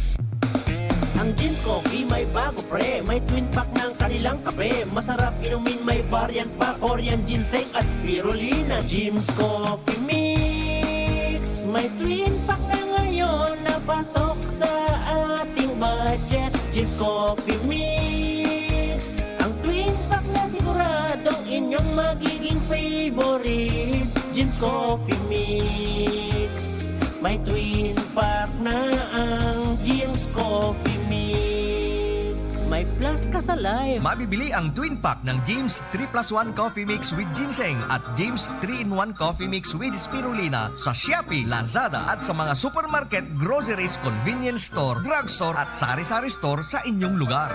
Speaker 16: Ang gin coffee may bago pre, may twin pack ng kanilang kape. Masarap inumin, may variant pa, Korean ginseng at spirulina. Jim's Coffee Mix. May twin pack na ngayon na pasok sa ating budget. Jeans Coffee Mix. Ang twin pack na siguradong inyong magiging favorite. Jeans Coffee Mix. May twin pack na ang Jeans Coffee Mix. May plus ka sa life.
Speaker 17: Mabibili ang twin pack ng James 3+1 Coffee Mix with Ginseng at James 3-in-1 Coffee Mix with Spirulina sa Shopee, Lazada at sa mga supermarket, groceries, convenience store, drugstore at sari-sari store sa inyong lugar.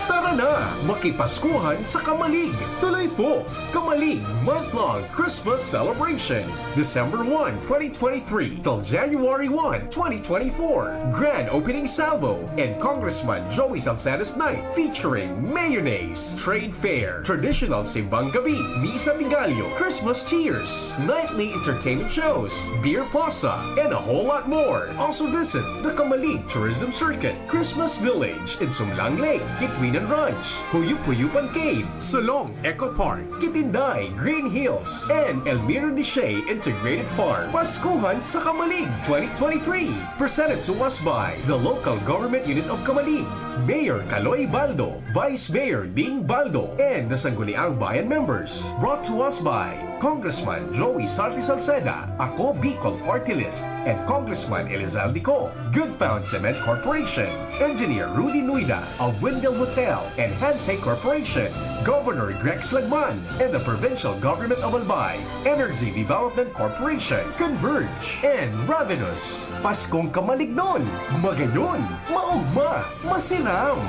Speaker 18: Tara na, makipaskuhan sa Kamalig. Tuloy po, Kamalig month-long Christmas celebration. December 1, 2023 till January 1, 2024. Grand opening salvo and Congressman Joey Salcedo's night featuring mayonnaise, trade fair, traditional simbang gabi, misa migalio, Christmas cheers, nightly entertainment shows, beer plaza, and a whole lot more. Also visit the Kamalig Tourism Circuit, Christmas Village in Sumlang Lake, Kitwinan Ranch, Huyup-Huyupan Cave, Solong Eco Park, Kitinday, Green Hills, and Elmira Nishay Integrated Farm. Paskuhan sa Kamalig 2023. Presented to us by the local government unit of Kamalig, Mayor Kaloy Baldo, Vice Mayor Ding Baldo, and the Sangguniang Bayan members. Brought to us by Congressman Joey Sarti Salceda, Ako Bicol Party List, and Congressman Elizalde Co, Good Found Cement Corporation, Engineer Rudy Nuida of Windell Hotel and Hansay Corporation, Governor Greg Slagman, and the Provincial Government of Albay, Energy Development Corporation, Converge, and Ravenous. Paskong Kamalignon, Magayon, Maugma, Masiram.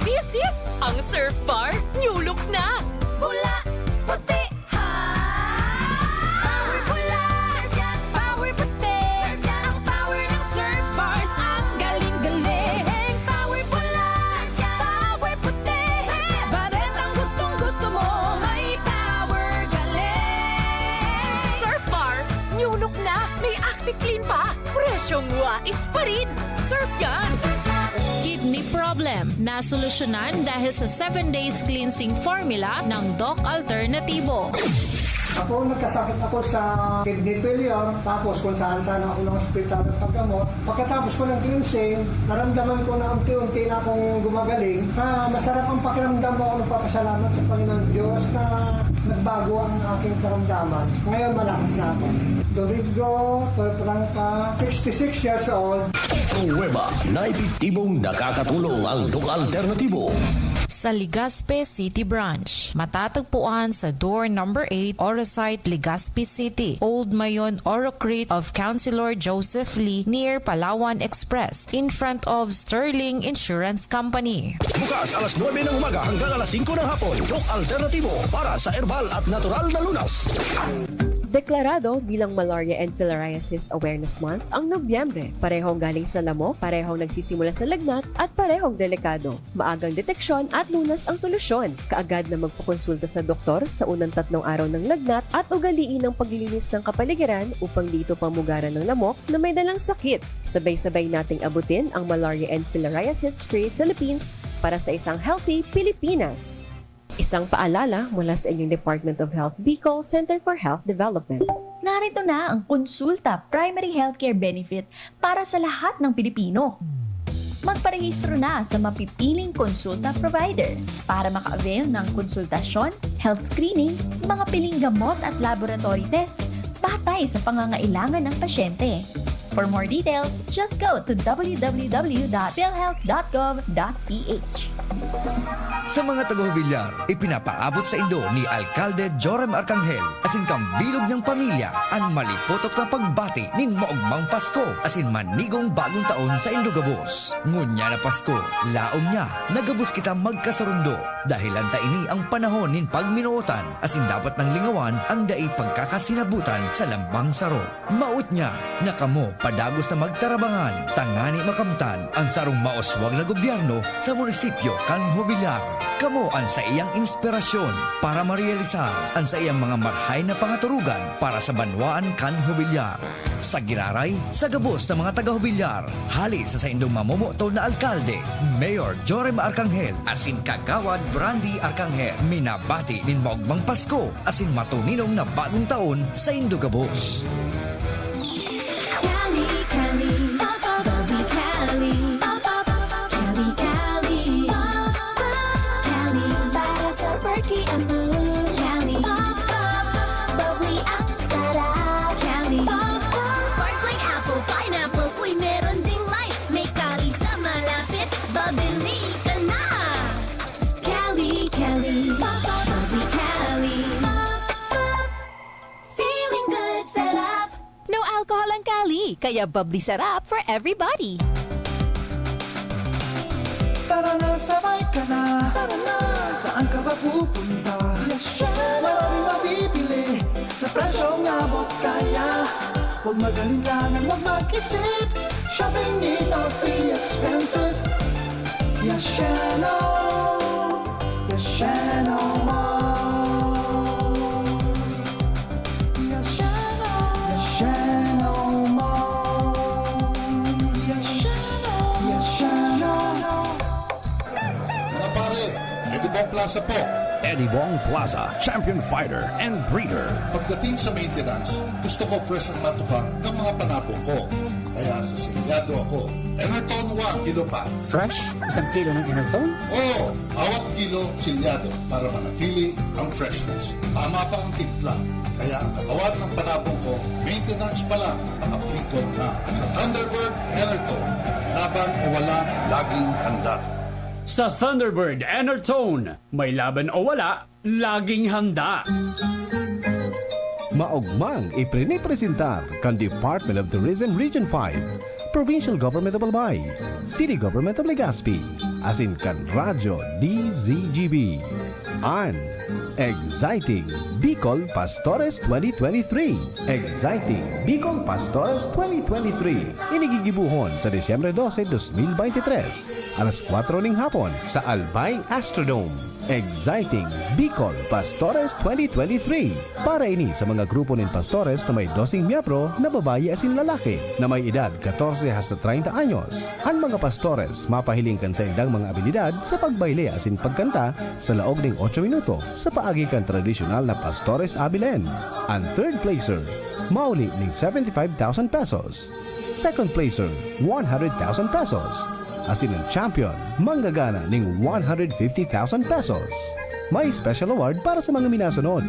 Speaker 14: This is ang Surf Bar New Look na! Pula, puti, ha! Power pula, surf yan, power puti. Surf yan, ang power ng Surf Bars, ang galing-galing. Power pula, surf yan, power puti. Surf yan, baret ang gustong-gusto mo, may power galing. Surf Bar, New Look na, may active clean pa, presyong wais pa rin. Surf yan!
Speaker 2: Kidney problem na solusyonan dahil sa 7 days cleansing formula ng Doc Alternativo.
Speaker 19: Ako, nagkasakit ako sa kidney failure, tapos kung saan-saan ako ng hospital ng paggamot. Pagkatapos ko ng cleansing, naramdaman ko na unti-unti na akong gumagaling. Masarap ang pakiramdam mo. Ako nagpapasalamat sa Panginoon Diyos na nagbago ang aking karamdaman. Ngayon, malakas na ako. Dorigo, Torprangka, 66 years old.
Speaker 1: Pruweba na epektibong nakakatulong ang Doc Alternativo.
Speaker 20: Sa Legazpi City Branch, matatagpuan sa door number 8, Orosite, Legazpi City, Old Mayon, Orocrete of Councilor Joseph Lee near Palawan Express, in front of Sterling Insurance Company.
Speaker 1: Bukas alas 9 ng umaga hanggang alas 5 ng hapon. Doc Alternativo para sa herbal at natural na lunas.
Speaker 21: Deklarado bilang Malaria and Filariasis Awareness Month ang Nobyembre. Parehong galing sa lamok, parehong nagsisimula sa lagnat, at parehong delikado. Maagang deteksyon at lunas ang solusyon. Kaagad na magpakonsulta sa doktor sa unang 3 araw ng lagnat at ugaliin ang paglilinis ng kapaligiran upang dito pamugaran ng lamok na may dalang sakit. Sabay-sabay nating abutin ang Malaria and Filariasis Free Philippines para sa isang healthy Pilipinas. Isang paalala mula sa inyong Department of Health Bicol Center for Health Development.
Speaker 22: Narito na ang Konsulta Primary Healthcare Benefit para sa lahat ng Pilipino. Magparehistro na sa mapipiling konsulta provider para maka-avail ng konsultasyon, health screening, mga piling gamot at laboratory tests batay sa pangangailangan ng pasyente. For more details, just go to www.philhealth.gov.ph.
Speaker 23: Sa mga taga-Villar, ipinapaabot sa Indo ni Alcalde Joram Arcangel asin kang bilog ng pamilya ang malipotok na pagbati nin maugmang Pasko asin manigong bagong taon sa Indogabos. Ngunya na Pasko, laom niya, nagabos kita magkasurundo dahil anta ini ang panahon nin pagminuotan asin dapat ng lingawan ang dai pagkakasinabutan sa lambang saro. Maut niya, nakamo padagos na magtarabangan, tangani makamtan ang sarong maoswag na gobyerno sa munisipyo Canjo Villar. Kamo ang sa iyang inspirasyon para marealisar ang sa iyang mga marhay na pangaturugan para sa Banwaan Canjo Villar. Sa giraray, sa gabos ng mga taga-Villar, hali sa indong mamumuto na alkalde, Mayor Jorem Arcangel, asin kagawad Brandy Arcangel, minabati nin maugmang Pasko, asin matuninong na bagong taon sa Indogabos.
Speaker 14: Cali, Cali, Bobby Cali, Cali, Cali, Cali, para sa perky ang mood. Cali, bubbly ang sarap. Cali, sparkling apple, pineapple, uy meron ding light. May Cali sa malapit, babili ka na. Cali, Cali, Bobby Cali, feeling good, sarap.
Speaker 22: No alcohol ang Cali, kaya bubbly sarap for everybody.
Speaker 3: Tara na, sabay ka na. Tara na, saan ka ba pupunta? Maraming mabibili sa presyong abot kaya. Huwag magalinlangan, huwag mag-isip. Shopping need not be expensive. Yashano, Yashano Mall. Yashano, Yashano Mall. Yashano, Yashano.
Speaker 10: Mga pare, Eddie Bong Plaza po.
Speaker 1: Eddie Bong Plaza, champion fighter and breeder.
Speaker 10: Pagdating sa maintenance, gusto ko fresh ang matuka ng mga panabo ko. Kaya sa silyado ako. Enerton 1 kilo pa.
Speaker 12: Fresh? Isang kilo ng Enerton?
Speaker 10: Oo, bawat kilo silyado para manatili ang freshness. Tama pa ang timpla. Kaya ang katawan ng panabong ko, maintenance pa lang, nakaplikot na. Sa Thunderbird Enerton, laban o wala, laging handa.
Speaker 24: Sa Thunderbird Enertone, may laban o wala, laging handa.
Speaker 1: Maugmang iprinipresentar kan Department of Tourism Region 5, Provincial Government of Albay, City Government of Legazpi, asin kan Radyo DZGB, an Exciting Bicol Pastores 2023. Exciting Bicol Pastores 2023. Inigigibuhon sa Disyembre 12, 2023, alas 4 ng hapon sa Albay Astrodome. Exciting Bicol Pastores 2023. Para ini sa mga grupo ng pastores na may 12 miyembro na babae asin lalaki na may edad 14 hasta 30 anyos. Ang mga pastores mapahilingkan sa indang mga abilidad sa pagbayle asin pagkanta sa laog ng 8 minuto sa paagi kan tradisyonal na Pastores Abilen. Ang third placer, mauli ng 75,000 pesos. Second placer, 100,000 pesos. Asin ang champion, manggagana ng 150,000 pesos. May special award para sa mga minasunod.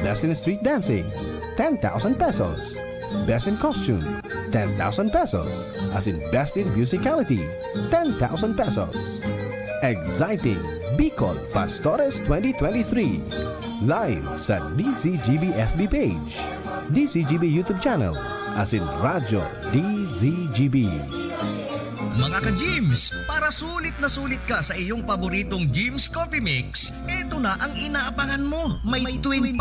Speaker 1: Best in Street Dancing, 10,000 pesos. Best in Costume, 10,000 pesos. Asin Best in Musicality, 10,000 pesos. Exciting Bicol Pastores 2023. Live sa DZGB FB page, DZGB YouTube channel, asin Radyo DZGB.
Speaker 17: Mga ka-Jims, para sulit na sulit ka sa iyong paboritong Jims Coffee Mix, eto na ang inaabangan mo. May twin